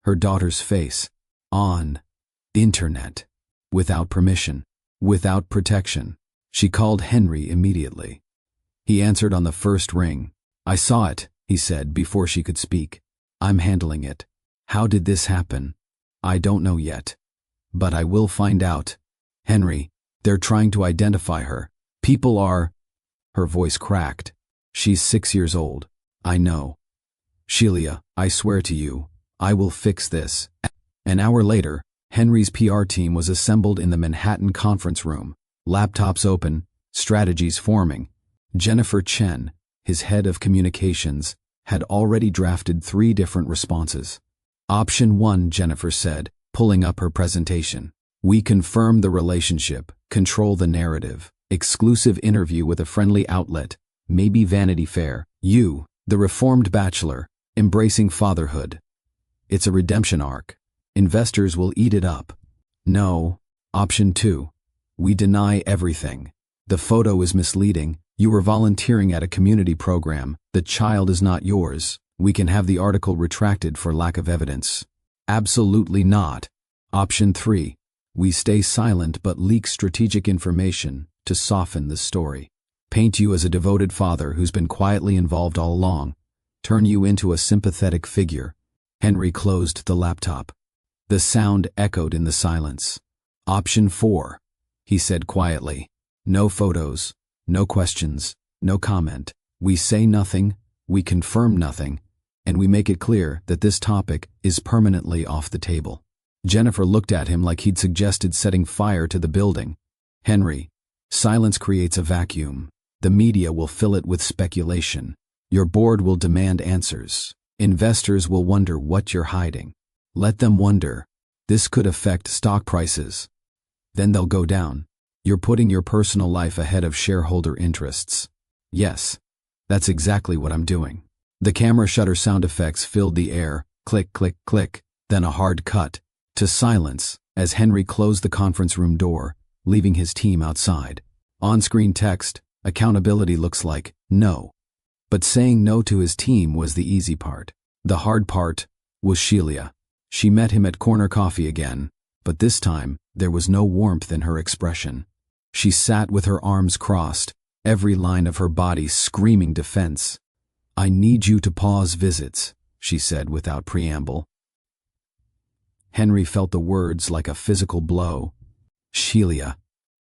her daughter's face, on internet, without permission, without protection. She called Henry immediately. He answered on the first ring. I saw it, he said before she could speak. I'm handling it. How did this happen? I don't know yet. But I will find out. Henry, they're trying to identify her. People are… Her voice cracked. She's 6 years old. I know. Sheila, I swear to you, I will fix this. An hour later, Henry's PR team was assembled in the Manhattan conference room. Laptops open, strategies forming. Jennifer Chen, his head of communications, had already drafted 3 different responses. Option 1, Jennifer said, pulling up her presentation. We confirm the relationship, control the narrative, exclusive interview with a friendly outlet, maybe Vanity Fair. You, the reformed bachelor, embracing fatherhood. It's a redemption arc. Investors will eat it up. No. Option 2. We deny everything. The photo is misleading. You were volunteering at a community program. The child is not yours. We can have the article retracted for lack of evidence. Absolutely not. Option 3. We stay silent but leak strategic information to soften the story. Paint you as a devoted father who's been quietly involved all along. Turn you into a sympathetic figure. Henry closed the laptop. The sound echoed in the silence. Option 4, he said quietly. No photos, no questions, no comment. We say nothing, we confirm nothing, and we make it clear that this topic is permanently off the table. Jennifer looked at him like he'd suggested setting fire to the building. Henry, silence creates a vacuum. The media will fill it with speculation. Your board will demand answers. Investors will wonder what you're hiding. Let them wonder. This could affect stock prices. Then they'll go down. You're putting your personal life ahead of shareholder interests. Yes, that's exactly what I'm doing. The camera shutter sound effects filled the air. Click, click, click. Then a hard cut to silence as Henry closed the conference room door, leaving his team outside. On-screen text, accountability looks like no. But saying no to his team was the easy part. The hard part was Sheila. She met him at Corner Coffee again, but this time there was no warmth in her expression. She sat with her arms crossed, every line of her body screaming defense. I need you to pause visits, she said without preamble. Henry felt the words like a physical blow. Sheila,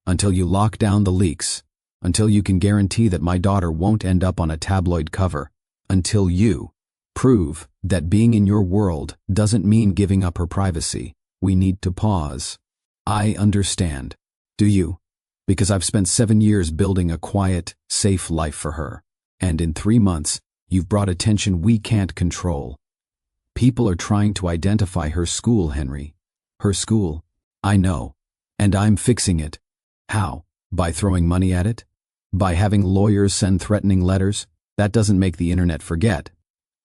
until you lock down the leaks, until you can guarantee that my daughter won't end up on a tabloid cover, until you prove that being in your world doesn't mean giving up her privacy, we need to pause. I understand. Do you? Because I've spent 7 years building a quiet, safe life for her. And in 3 months, you've brought attention we can't control. People are trying to identify her school, Henry. Her school. I know. And I'm fixing it. How? By throwing money at it? By having lawyers send threatening letters? That doesn't make the internet forget.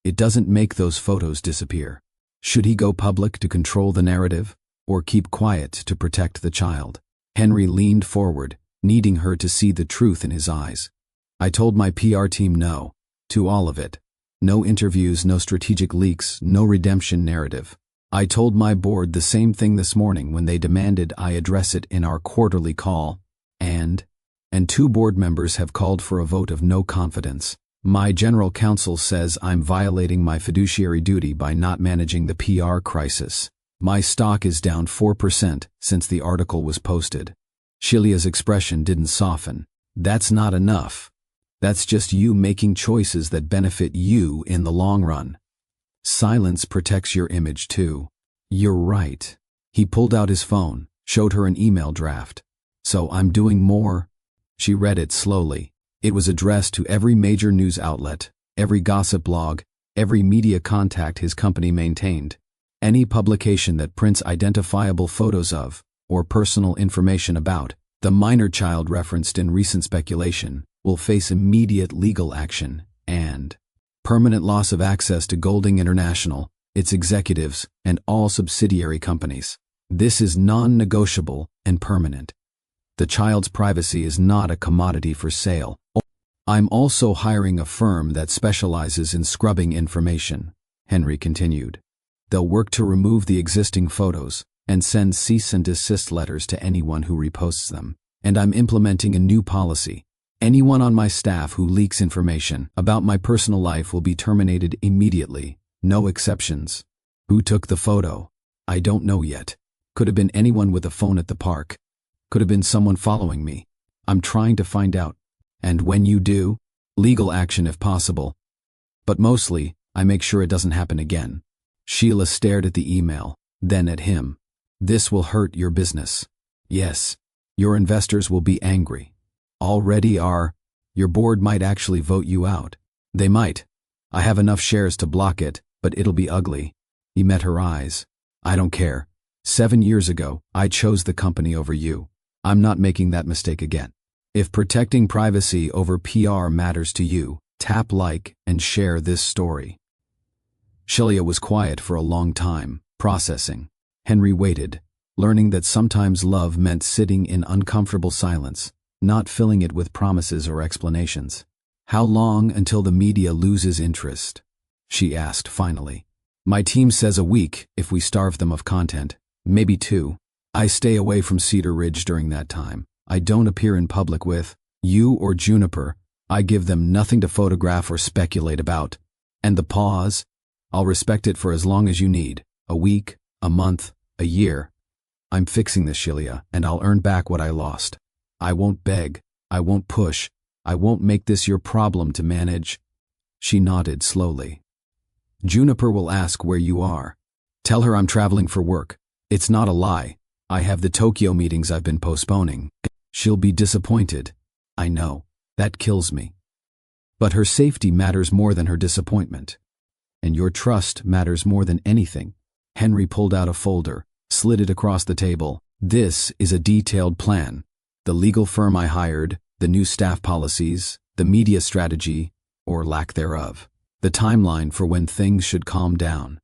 It doesn't make those photos disappear. Should he go public to control the narrative, or keep quiet to protect the child? Henry leaned forward, needing her to see the truth in his eyes. I told my PR team no, to all of it. No interviews, no strategic leaks, no redemption narrative. I told my board the same thing this morning when they demanded I address it in our quarterly call, and 2 board members have called for a vote of no confidence. My general counsel says I'm violating my fiduciary duty by not managing the PR crisis. My stock is down 4% since the article was posted. Sheila's expression didn't soften. That's not enough. That's just you making choices that benefit you in the long run. Silence protects your image too. You're right. He pulled out his phone, showed her an email draft. So I'm doing more. She read it slowly. It was addressed to every major news outlet, every gossip blog, every media contact his company maintained. Any publication that prints identifiable photos of, or personal information about, the minor child referenced in recent speculation will face immediate legal action and permanent loss of access to Golding International, its executives, and all subsidiary companies. This is non-negotiable and permanent. The child's privacy is not a commodity for sale. I'm also hiring a firm that specializes in scrubbing information, Henry continued. They'll work to remove the existing photos and send cease and desist letters to anyone who reposts them. And I'm implementing a new policy. Anyone on my staff who leaks information about my personal life will be terminated immediately. No exceptions. Who took the photo? I don't know yet. Could have been anyone with a phone at the park. Could have been someone following me. I'm trying to find out. And when you do, legal action if possible. But mostly, I make sure it doesn't happen again. Sheila stared at the email, then at him. This will hurt your business. Yes, your investors will be angry. Already are. Your board might actually vote you out. They might. I have enough shares to block it, but it'll be ugly. He met her eyes. I don't care. 7 years ago, I chose the company over you. I'm not making that mistake again. If protecting privacy over PR matters to you, tap like and share this story. Sheila was quiet for a long time, processing. Henry waited, learning that sometimes love meant sitting in uncomfortable silence, not filling it with promises or explanations. How long until the media loses interest? She asked finally. My team says a week if we starve them of content, maybe 2. I stay away from Cedar Ridge during that time. I don't appear in public with you or Juniper. I give them nothing to photograph or speculate about. And the pause? I'll respect it for as long as you need. A week, a month, a year. I'm fixing this, Sheila, and I'll earn back what I lost. I won't beg. I won't push. I won't make this your problem to manage. She nodded slowly. Juniper will ask where you are. Tell her I'm traveling for work. It's not a lie. I have the Tokyo meetings I've been postponing. She'll be disappointed. I know. That kills me. But her safety matters more than her disappointment. And your trust matters more than anything. Henry pulled out a folder, slid it across the table. This is a detailed plan. The legal firm I hired, the new staff policies, the media strategy, or lack thereof. The timeline for when things should calm down.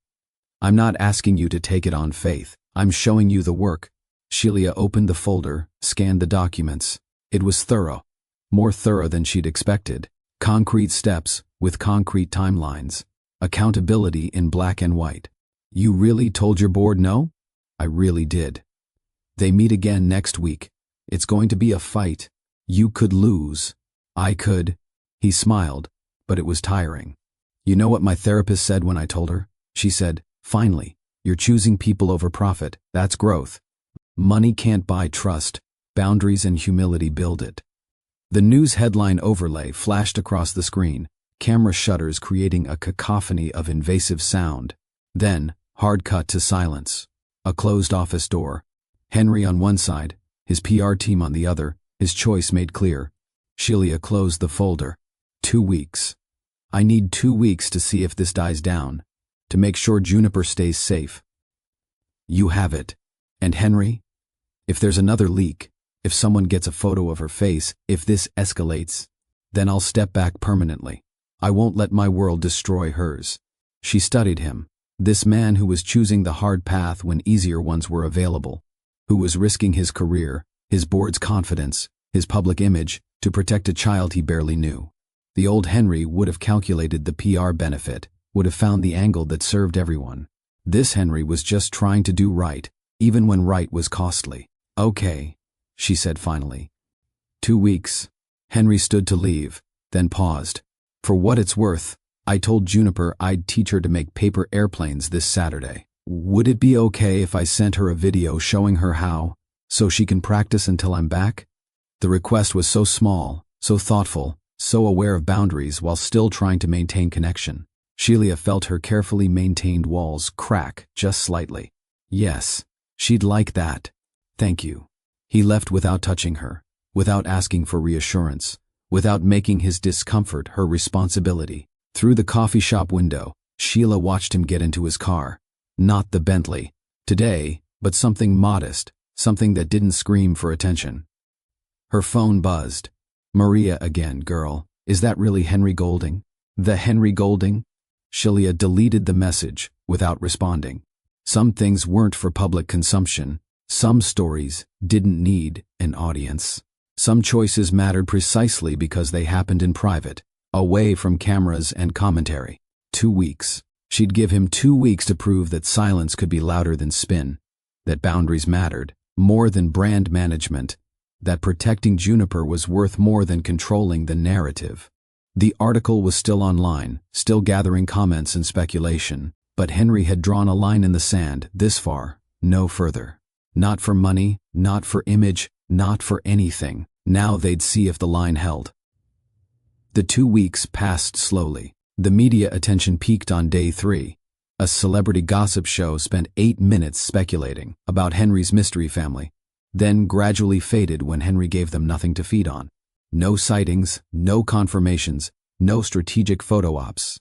I'm not asking you to take it on faith. I'm showing you the work. Sheila opened the folder, scanned the documents. It was thorough. More thorough than she'd expected. Concrete steps with concrete timelines. Accountability in black and white. You really told your board no? I really did. They meet again next week. It's going to be a fight. You could lose. I could. He smiled, but it was tiring. You know what my therapist said when I told her? She said, finally, you're choosing people over profit. That's growth. Money can't buy trust. Boundaries and humility build it. The news headline overlay flashed across the screen, camera shutters creating a cacophony of invasive sound. Then, hard cut to silence. A closed office door. Henry on one side, his PR team on the other, his choice made clear. Sheila closed the folder. 2 weeks. I need 2 weeks to see if this dies down, to make sure Juniper stays safe. You have it. And Henry? If there's another leak, if someone gets a photo of her face, if this escalates, then I'll step back permanently. I won't let my world destroy hers. She studied him, this man who was choosing the hard path when easier ones were available, who was risking his career, his board's confidence, his public image, to protect a child he barely knew. The old Henry would have calculated the PR benefit, would have found the angle that served everyone. This Henry was just trying to do right, even when right was costly. Okay, she said finally. 2 weeks. Henry stood to leave, then paused. For what it's worth, I told Juniper I'd teach her to make paper airplanes this Saturday. Would it be okay if I sent her a video showing her how, so she can practice until I'm back? The request was so small, so thoughtful, so aware of boundaries while still trying to maintain connection. Sheila felt her carefully maintained walls crack just slightly. Yes, she'd like that. Thank you. He left without touching her, without asking for reassurance, without making his discomfort her responsibility. Through the coffee shop window, Sheila watched him get into his car. Not the Bentley, today, but something modest, something that didn't scream for attention. Her phone buzzed. Maria again, girl. Is that really Henry Golding? The Henry Golding? Sheila deleted the message without responding. Some things weren't for public consumption. Some stories didn't need an audience. Some choices mattered precisely because they happened in private, away from cameras and commentary. 2 weeks. She'd give him 2 weeks to prove that silence could be louder than spin, that boundaries mattered, more than brand management, that protecting Juniper was worth more than controlling the narrative. The article was still online, still gathering comments and speculation, but Henry had drawn a line in the sand, this far, no further. Not for money, not for image, not for anything. Now they'd see if the line held. The 2 weeks passed slowly. The media attention peaked on day 3. A celebrity gossip show spent 8 minutes speculating about Henry's mystery family, then gradually faded when Henry gave them nothing to feed on. No sightings, no confirmations, no strategic photo ops.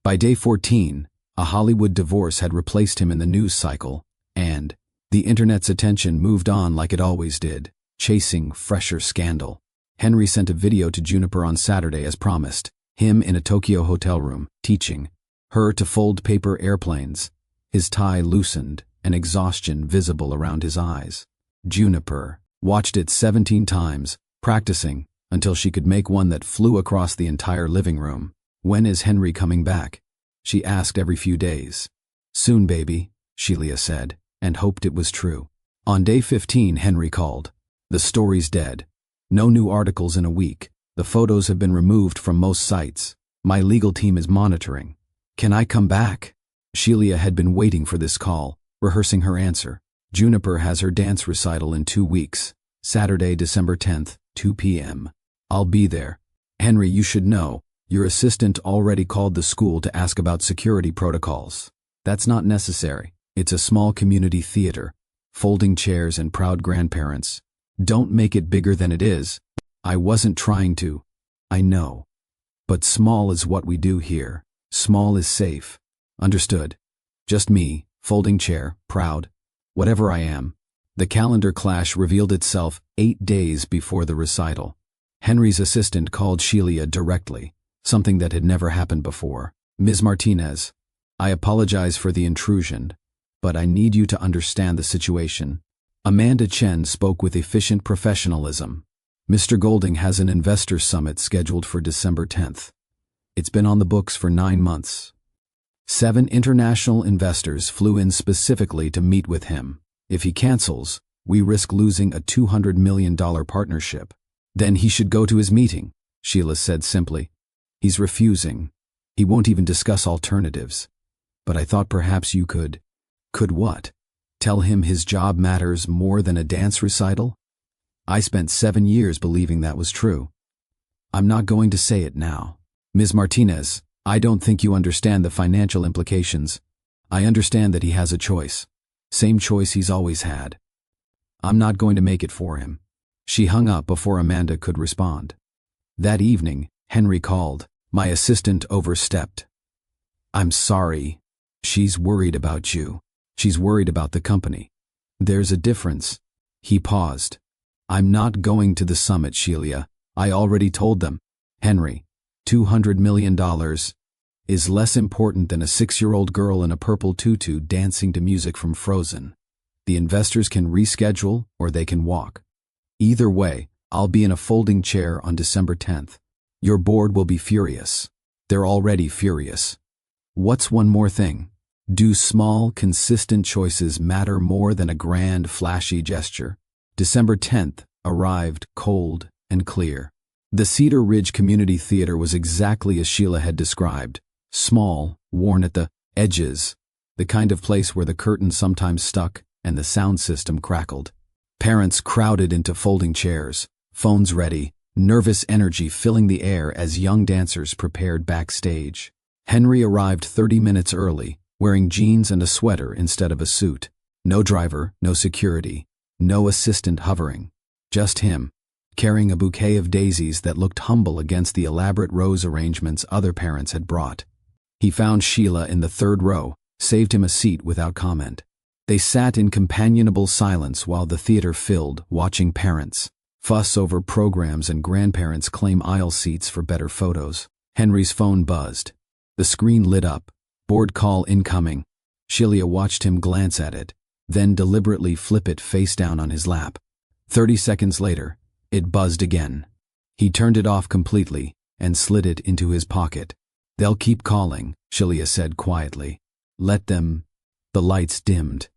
By day 14, a Hollywood divorce had replaced him in the news cycle, and the internet's attention moved on like it always did, chasing fresher scandal. Henry sent a video to Juniper on Saturday as promised, him in a Tokyo hotel room, teaching her to fold paper airplanes, his tie loosened and exhaustion visible around his eyes. Juniper watched it 17 times, practicing until she could make one that flew across the entire living room. "When is Henry coming back?" she asked every few days. "Soon, baby," Sheila said, and hoped it was true. On day 15, Henry called. "The story's dead. No new articles in a week. The photos have been removed from most sites. My legal team is monitoring. Can I come back?" Sheila had been waiting for this call, rehearsing her answer. "Juniper has her dance recital in 2 weeks. Saturday, December 10th, 2 p.m. I'll be there. Henry, you should know, your assistant already called the school to ask about security protocols. That's not necessary. It's a small community theater. Folding chairs and proud grandparents. Don't make it bigger than it is. I wasn't trying to. I know. But small is what we do here. Small is safe. Understood? Just me, folding chair, proud. Whatever I am." The calendar clash revealed itself 8 days before the recital. Henry's assistant called Sheila directly, something that had never happened before. "Ms. Martinez, I apologize for the intrusion, but I need you to understand the situation." Amanda Chen spoke with efficient professionalism. "Mr. Golding has an investor summit scheduled for December 10th. It's been on the books for 9 months. 7 international investors flew in specifically to meet with him. If he cancels, we risk losing a $200 million partnership. Then he should go to his meeting," Sheila said simply. "He's refusing. He won't even discuss alternatives. But I thought perhaps you could." "Could what? Tell him his job matters more than a dance recital?" "I spent 7 years believing that was true. I'm not going to say it now. Ms. Martinez, I don't think you understand the financial implications. I understand that he has a choice. Same choice he's always had. I'm not going to make it for him." She hung up before Amanda could respond. That evening, Henry called. "My assistant overstepped. I'm sorry. She's worried about you. She's worried about the company. There's a difference." He paused. "I'm not going to the summit, Sheila. I already told them. Henry, $200 million is less important than a 6-year-old girl in a purple tutu dancing to music from Frozen. The investors can reschedule or they can walk. Either way, I'll be in a folding chair on December 10th. Your board will be furious. They're already furious. What's one more thing? Do small, consistent choices matter more than a grand, flashy gesture?" December 10th arrived cold and clear. The Cedar Ridge Community Theater was exactly as Sheila had described. Small, worn at the edges, the kind of place where the curtain sometimes stuck and the sound system crackled. Parents crowded into folding chairs, phones ready, nervous energy filling the air as young dancers prepared backstage. Henry arrived 30 minutes early, wearing jeans and a sweater instead of a suit. No driver, no security, no assistant hovering. Just him, carrying a bouquet of daisies that looked humble against the elaborate rose arrangements other parents had brought. He found Sheila in the 3rd row, saved him a seat without comment. They sat in companionable silence while the theater filled, watching parents fuss over programs and grandparents claim aisle seats for better photos. Henry's phone buzzed. The screen lit up. Board call incoming. Sheila watched him glance at it, then deliberately flip it face down on his lap. 30 seconds later, it buzzed again. He turned it off completely and slid it into his pocket. "They'll keep calling," Sheila said quietly. "Let them." The lights dimmed.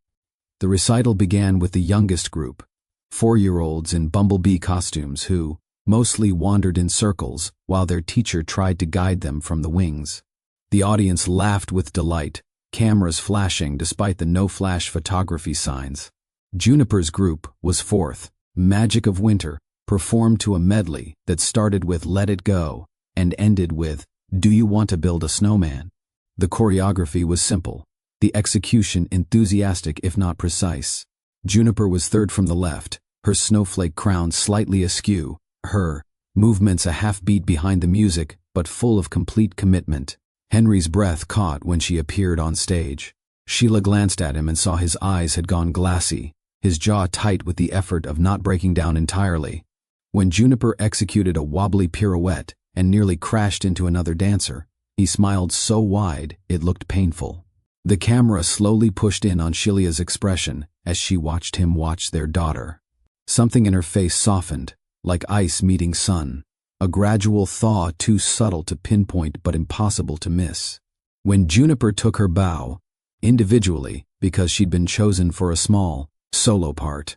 The recital began with the youngest group, 4-year-olds in bumblebee costumes who mostly wandered in circles while their teacher tried to guide them from the wings. The audience laughed with delight, cameras flashing despite the no-flash photography signs. Juniper's group was fourth. Magic of Winter performed to a medley that started with Let It Go and ended with Do You Want to Build a Snowman? The choreography was simple, the execution enthusiastic if not precise. Juniper was third from the left, her snowflake crown slightly askew, her movements a half beat behind the music but full of complete commitment. Henry's breath caught when she appeared on stage. Sheila glanced at him and saw his eyes had gone glassy, his jaw tight with the effort of not breaking down entirely. When Juniper executed a wobbly pirouette and nearly crashed into another dancer, he smiled so wide it looked painful. The camera slowly pushed in on Sheila's expression as she watched him watch their daughter. Something in her face softened, like ice meeting sun. A gradual thaw too subtle to pinpoint but impossible to miss. When Juniper took her bow, individually because she'd been chosen for a small, solo part,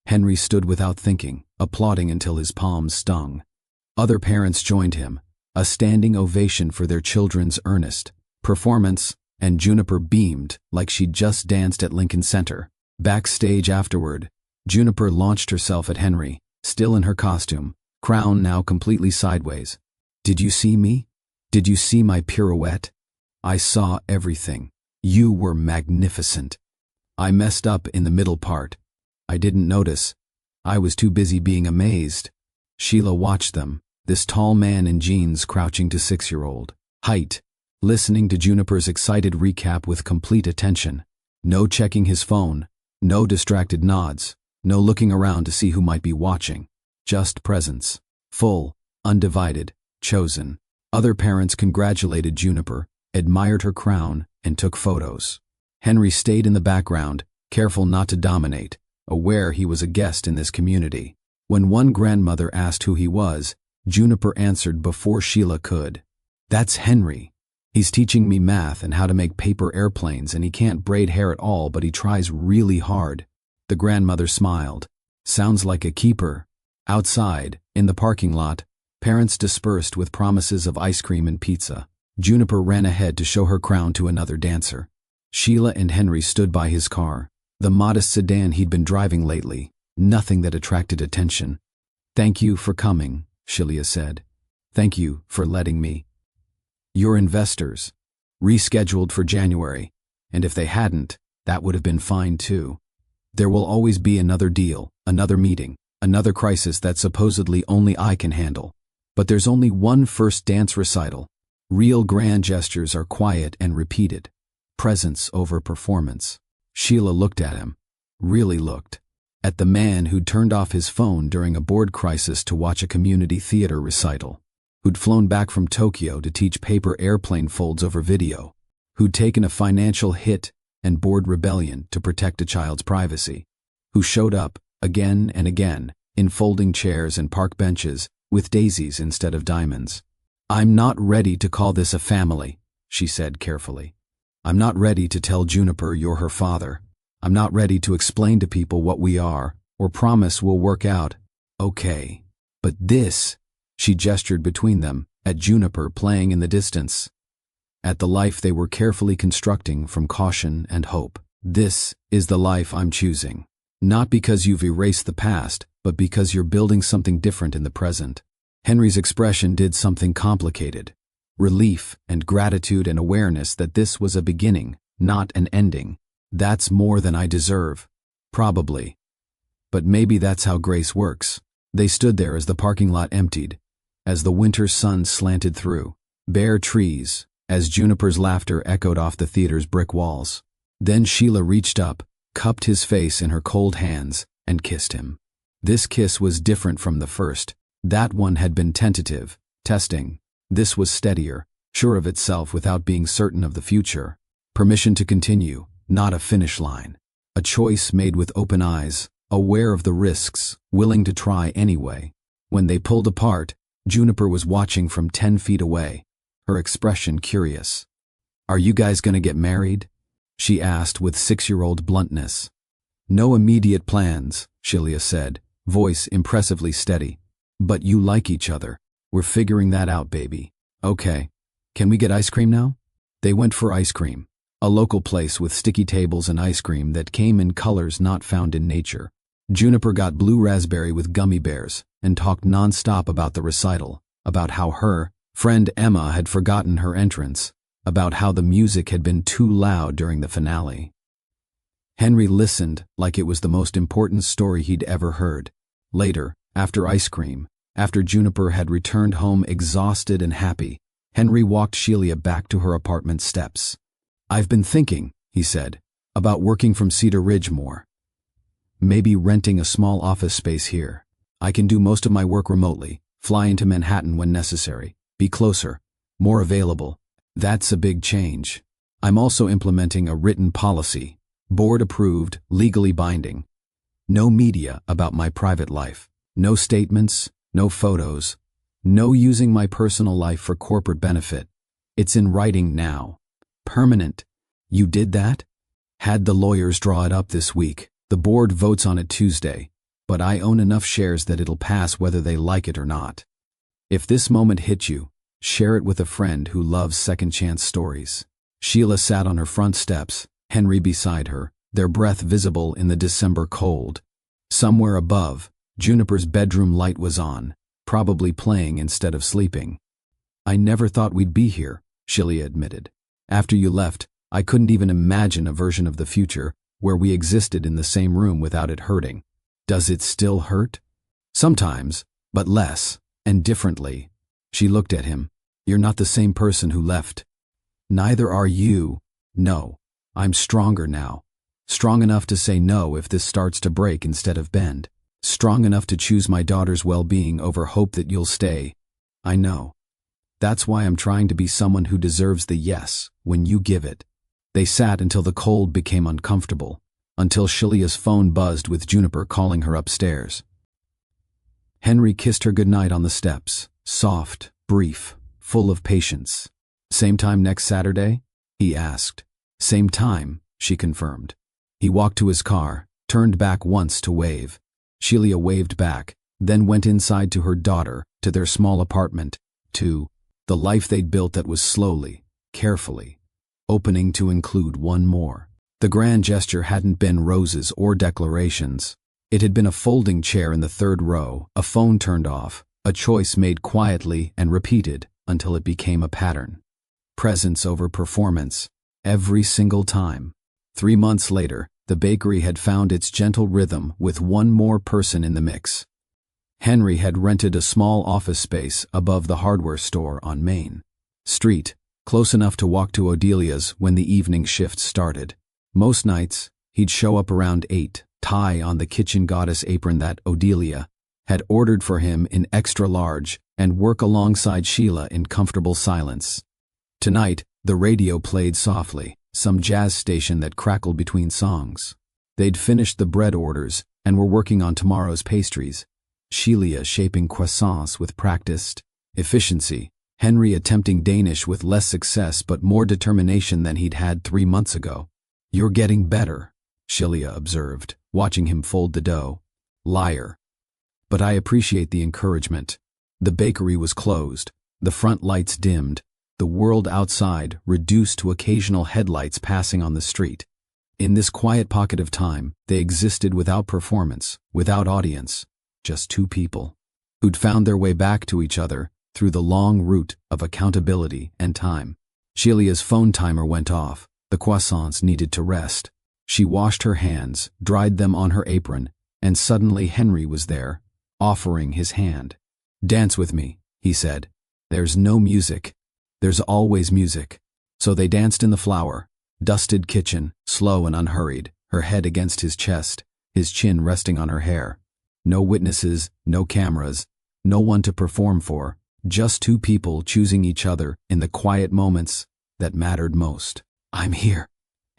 Henry stood without thinking, applauding until his palms stung. Other parents joined him, a standing ovation for their children's earnest performance, and Juniper beamed like she'd just danced at Lincoln Center. Backstage afterward, Juniper launched herself at Henry, still in her costume, crown now completely sideways. Did you see me? Did you see my pirouette? I saw everything. You were magnificent. I messed up in the middle part. I didn't notice. I was too busy being amazed. Sheila watched them, this tall man in jeans crouching to 6-year-old height, listening to Juniper's excited recap with complete attention. No checking his phone, no distracted nods, no looking around to see who might be watching. Just presence. Full, undivided, chosen. Other parents congratulated Juniper, admired her crown, and took photos. Henry stayed in the background, careful not to dominate, aware he was a guest in this community. When one grandmother asked who he was, Juniper answered before Sheila could. That's Henry. He's teaching me math and how to make paper airplanes, and he can't braid hair at all, but he tries really hard. The grandmother smiled. Sounds like a keeper. Outside, in the parking lot, parents dispersed with promises of ice cream and pizza. Juniper ran ahead to show her crown to another dancer. Sheila and Henry stood by his car, the modest sedan he'd been driving lately, nothing that attracted attention. Thank you for coming, Sheila said. Thank you for letting me. Your investors. Rescheduled for January, and if they hadn't, that would have been fine too. There will always be another deal, another meeting. Another crisis that supposedly only I can handle. But there's only one first dance recital. Real grand gestures are quiet and repeated. Presence over performance. Sheila looked at him. Really looked. At the man who'd turned off his phone during a board crisis to watch a community theater recital. Who'd flown back from Tokyo to teach paper airplane folds over video. Who'd taken a financial hit and board rebellion to protect a child's privacy. Who showed up, again and again, in folding chairs and park benches, with daisies instead of diamonds. I'm not ready to call this a family, she said carefully. I'm not ready to tell Juniper you're her father. I'm not ready to explain to people what we are, or promise we'll work out. Okay. But this, she gestured between them, at Juniper playing in the distance. At the life they were carefully constructing from caution and hope. This is the life I'm choosing. Not because you've erased the past, but because you're building something different in the present. Henry's expression did something complicated. Relief and gratitude and awareness that this was a beginning, not an ending. That's more than I deserve. Probably. But maybe that's how grace works. They stood there as the parking lot emptied, as the winter sun slanted through. Bare trees, as Juniper's laughter echoed off the theater's brick walls. Then Sheila reached up, cupped his face in her cold hands, and kissed him. This kiss was different from the first. That one had been tentative, testing. This was steadier, sure of itself without being certain of the future. Permission to continue, not a finish line. A choice made with open eyes, aware of the risks, willing to try anyway. When they pulled apart, Juniper was watching from 10 feet away, her expression curious. Are you guys gonna get married? She asked with 6-year-old bluntness. No immediate plans, Sheila said, voice impressively steady. But you like each other. We're figuring that out, baby. Okay. Can we get ice cream now? They went for ice cream. A local place with sticky tables and ice cream that came in colors not found in nature. Juniper got blue raspberry with gummy bears and talked non-stop about the recital, about how her friend Emma had forgotten her entrance, about how the music had been too loud during the finale. Henry listened like it was the most important story he'd ever heard. Later, after ice cream, after Juniper had returned home exhausted and happy, Henry walked Sheila back to her apartment steps. I've been thinking, he said, about working from Cedar Ridge more. Maybe renting a small office space here. I can do most of my work remotely, fly into Manhattan when necessary, be closer, more available. That's a big change. I'm also implementing a written policy, board approved, legally binding. No media about my private life. No statements, no photos, no using my personal life for corporate benefit. It's in writing now. Permanent. You did that? Had the lawyers draw it up this week. The board votes on it Tuesday, but I own enough shares that it'll pass whether they like it or not. If this moment hit you, share it with a friend who loves second chance stories. Sheila sat on her front steps, Henry beside her, their breath visible in the December cold. Somewhere above, Juniper's bedroom light was on, probably playing instead of sleeping. I never thought we'd be here, Sheila admitted. After you left, I couldn't even imagine a version of the future where we existed in the same room without it hurting. Does it still hurt? Sometimes, but less, and differently. She looked at him. You're not the same person who left. Neither are you. No, I'm stronger now. Strong enough to say no if this starts to break instead of bend. Strong enough to choose my daughter's well-being over hope that you'll stay. I know. That's why I'm trying to be someone who deserves the yes when you give it. They sat until the cold became uncomfortable, until Sheila's phone buzzed with Juniper calling her upstairs. Henry kissed her goodnight on the steps, soft, brief, full of patience. Same time next Saturday? He asked. Same time, she confirmed. He walked to his car, turned back once to wave. Sheila waved back, then went inside to her daughter, to their small apartment, to the life they'd built that was slowly, carefully, opening to include one more. The grand gesture hadn't been roses or declarations. It had been a folding chair in the third row, a phone turned off, a choice made quietly and repeated until it became a pattern. Presence over performance, every single time. 3 months later, the bakery had found its gentle rhythm with one more person in the mix. Henry had rented a small office space above the hardware store on Main Street, close enough to walk to Odelia's when the evening shift started. Most nights, he'd show up around 8, tie on the kitchen goddess apron that Odelia had ordered for him in extra large, and work alongside Sheila in comfortable silence. Tonight, the radio played softly, some jazz station that crackled between songs. They'd finished the bread orders and were working on tomorrow's pastries. Sheila shaping croissants with practiced efficiency, Henry attempting Danish with less success but more determination than he'd had 3 months ago. You're getting better, Sheila observed, watching him fold the dough. Liar. But I appreciate the encouragement. The bakery was closed, the front lights dimmed, the world outside reduced to occasional headlights passing on the street. In this quiet pocket of time, they existed without performance, without audience. Just 2 people who'd found their way back to each other through the long route of accountability and time. Sheila's phone timer went off. The croissants needed to rest. She washed her hands, dried them on her apron, and suddenly Henry was there, offering his hand. Dance with me, he said. There's no music. There's always music. So they danced in the flour, dusted kitchen, slow and unhurried, her head against his chest, his chin resting on her hair. No witnesses, no cameras, no one to perform for, just 2 people choosing each other in the quiet moments that mattered most. I'm here,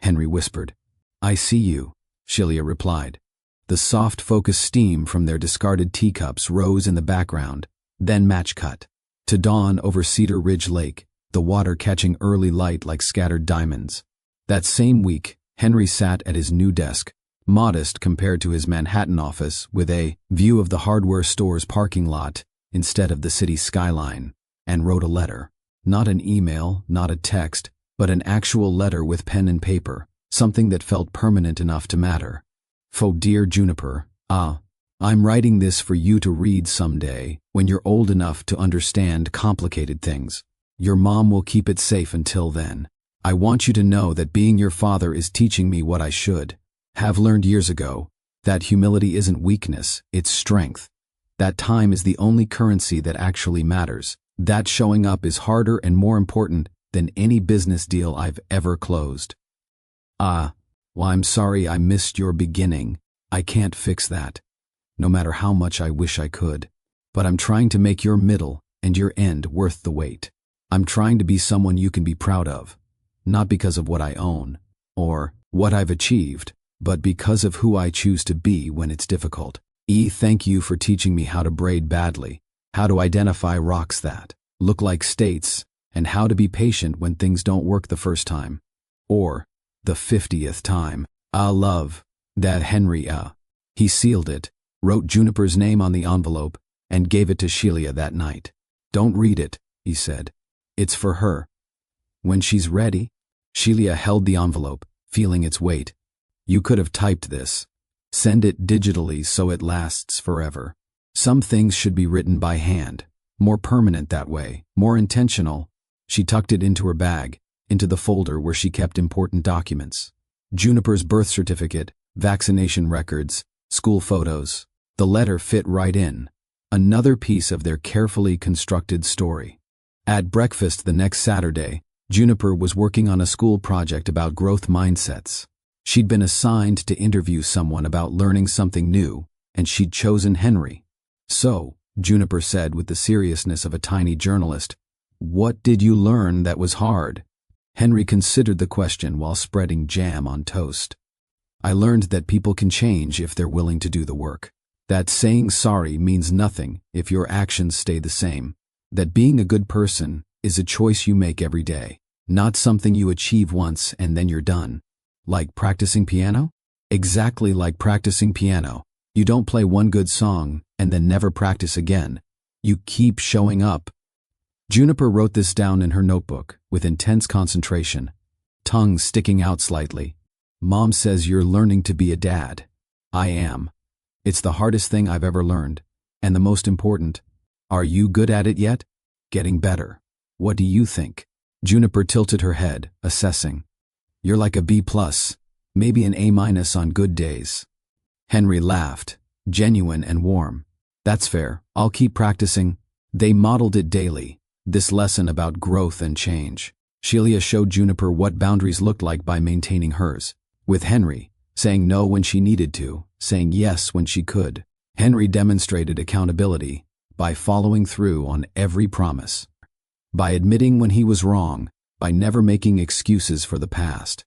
Henry whispered. I see you, Sheila replied. The soft focused steam from their discarded teacups rose in the background, then match cut to dawn over Cedar Ridge Lake, the water catching early light like scattered diamonds. That same week, Henry sat at his new desk, modest compared to his Manhattan office with a view of the hardware store's parking lot instead of the city skyline, and wrote a letter. Not an email, not a text, but an actual letter with pen and paper, something that felt permanent enough to matter. "For dear Juniper, I'm writing this for you to read someday when you're old enough to understand complicated things. Your mom will keep it safe until then. I want you to know that being your father is teaching me what I should have learned years ago, that humility isn't weakness, it's strength. That time is the only currency that actually matters. That showing up is harder and more important than any business deal I've ever closed. Well, I'm sorry I missed your beginning. I can't fix that, no matter how much I wish I could. But I'm trying to make your middle and your end worth the wait. I'm trying to be someone you can be proud of, not because of what I own or what I've achieved, but because of who I choose to be when it's difficult. Thank you for teaching me how to braid badly, how to identify rocks that look like states, and how to be patient when things don't work the first time. Or the 50th time. Love. That Henry. He sealed it, wrote Juniper's name on the envelope, and gave it to Sheila that night. "Don't read it," he said. "It's for her. When she's ready." Sheila held the envelope, feeling its weight. "You could have typed this. Send it digitally so it lasts forever. Some things should be written by hand, more permanent that way, more intentional." She tucked it into her bag, into the folder where she kept important documents. Juniper's birth certificate, vaccination records, school photos. The letter fit right in. Another piece of their carefully constructed story. At breakfast the next Saturday, Juniper was working on a school project about growth mindsets. She'd been assigned to interview someone about learning something new, and she'd chosen Henry. "So," Juniper said with the seriousness of a tiny journalist, "what did you learn that was hard?" Henry considered the question while spreading jam on toast. "I learned that people can change if they're willing to do the work. That saying sorry means nothing if your actions stay the same. That being a good person is a choice you make every day, not something you achieve once and then you're done. Like practicing piano? Exactly like practicing piano. You don't play one good song and then never practice again. You keep showing up." Juniper wrote this down in her notebook with intense concentration, tongue sticking out slightly. "Mom says you're learning to be a dad. I am. It's the hardest thing I've ever learned, and the most important. Are you good at it yet? Getting better. What do you think?" Juniper tilted her head, assessing. "You're like a B+, maybe an A- on good days." Henry laughed, genuine and warm. "That's fair. I'll keep practicing." They modeled it daily, this lesson about growth and change. Sheila showed Juniper what boundaries looked like by maintaining hers. With Henry, saying no when she needed to, saying yes when she could. Henry demonstrated accountability by following through on every promise, by admitting when he was wrong, by never making excuses for the past.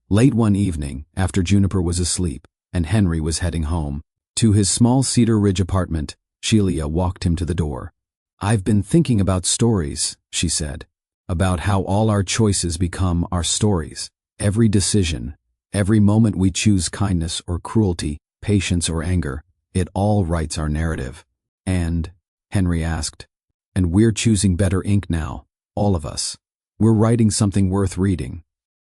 Late one evening, after Juniper was asleep and Henry was heading home, to his small Cedar Ridge apartment, Sheila walked him to the door. "I've been thinking about stories," she said, "about how all our choices become our stories. Every decision, every moment we choose kindness or cruelty, patience or anger, it all writes our narrative." "And," Henry asked, "and we're choosing better ink now, all of us. We're writing something worth reading."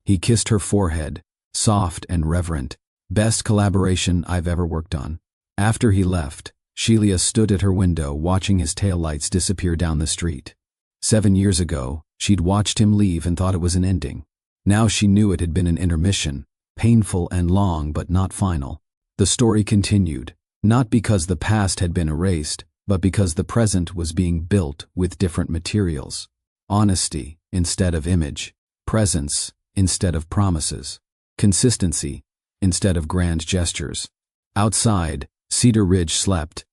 He kissed her forehead, soft and reverent. "Best collaboration I've ever worked on." After he left, Sheila stood at her window watching his taillights disappear down the street. 7 years ago, she'd watched him leave and thought it was an ending. Now she knew it had been an intermission, painful and long but not final. The story continued, not because the past had been erased, but because the present was being built with different materials. Honesty instead of image, presence instead of promises, consistency instead of grand gestures. Outside, Cedar Ridge slept.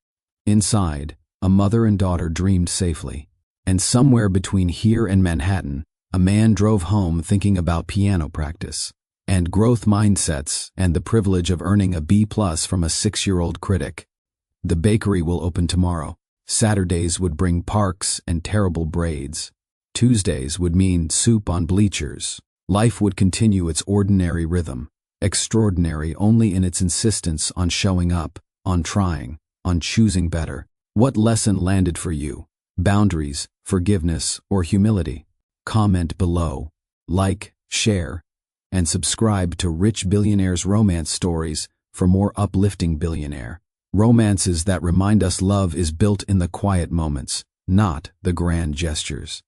Inside, a mother and daughter dreamed safely. And somewhere between here and Manhattan, a man drove home thinking about piano practice, and growth mindsets, and the privilege of earning a B+ from a 6-year-old critic. The bakery will open tomorrow. Saturdays would bring parks and terrible braids. Tuesdays would mean soup on bleachers. Life would continue its ordinary rhythm. Extraordinary only in its insistence on showing up, on trying, on choosing better. What lesson landed for you? Boundaries, forgiveness, or humility? Comment below. Like, share, and subscribe to Rich Billionaire's romance stories for more uplifting billionaire romances that remind us love is built in the quiet moments, not the grand gestures.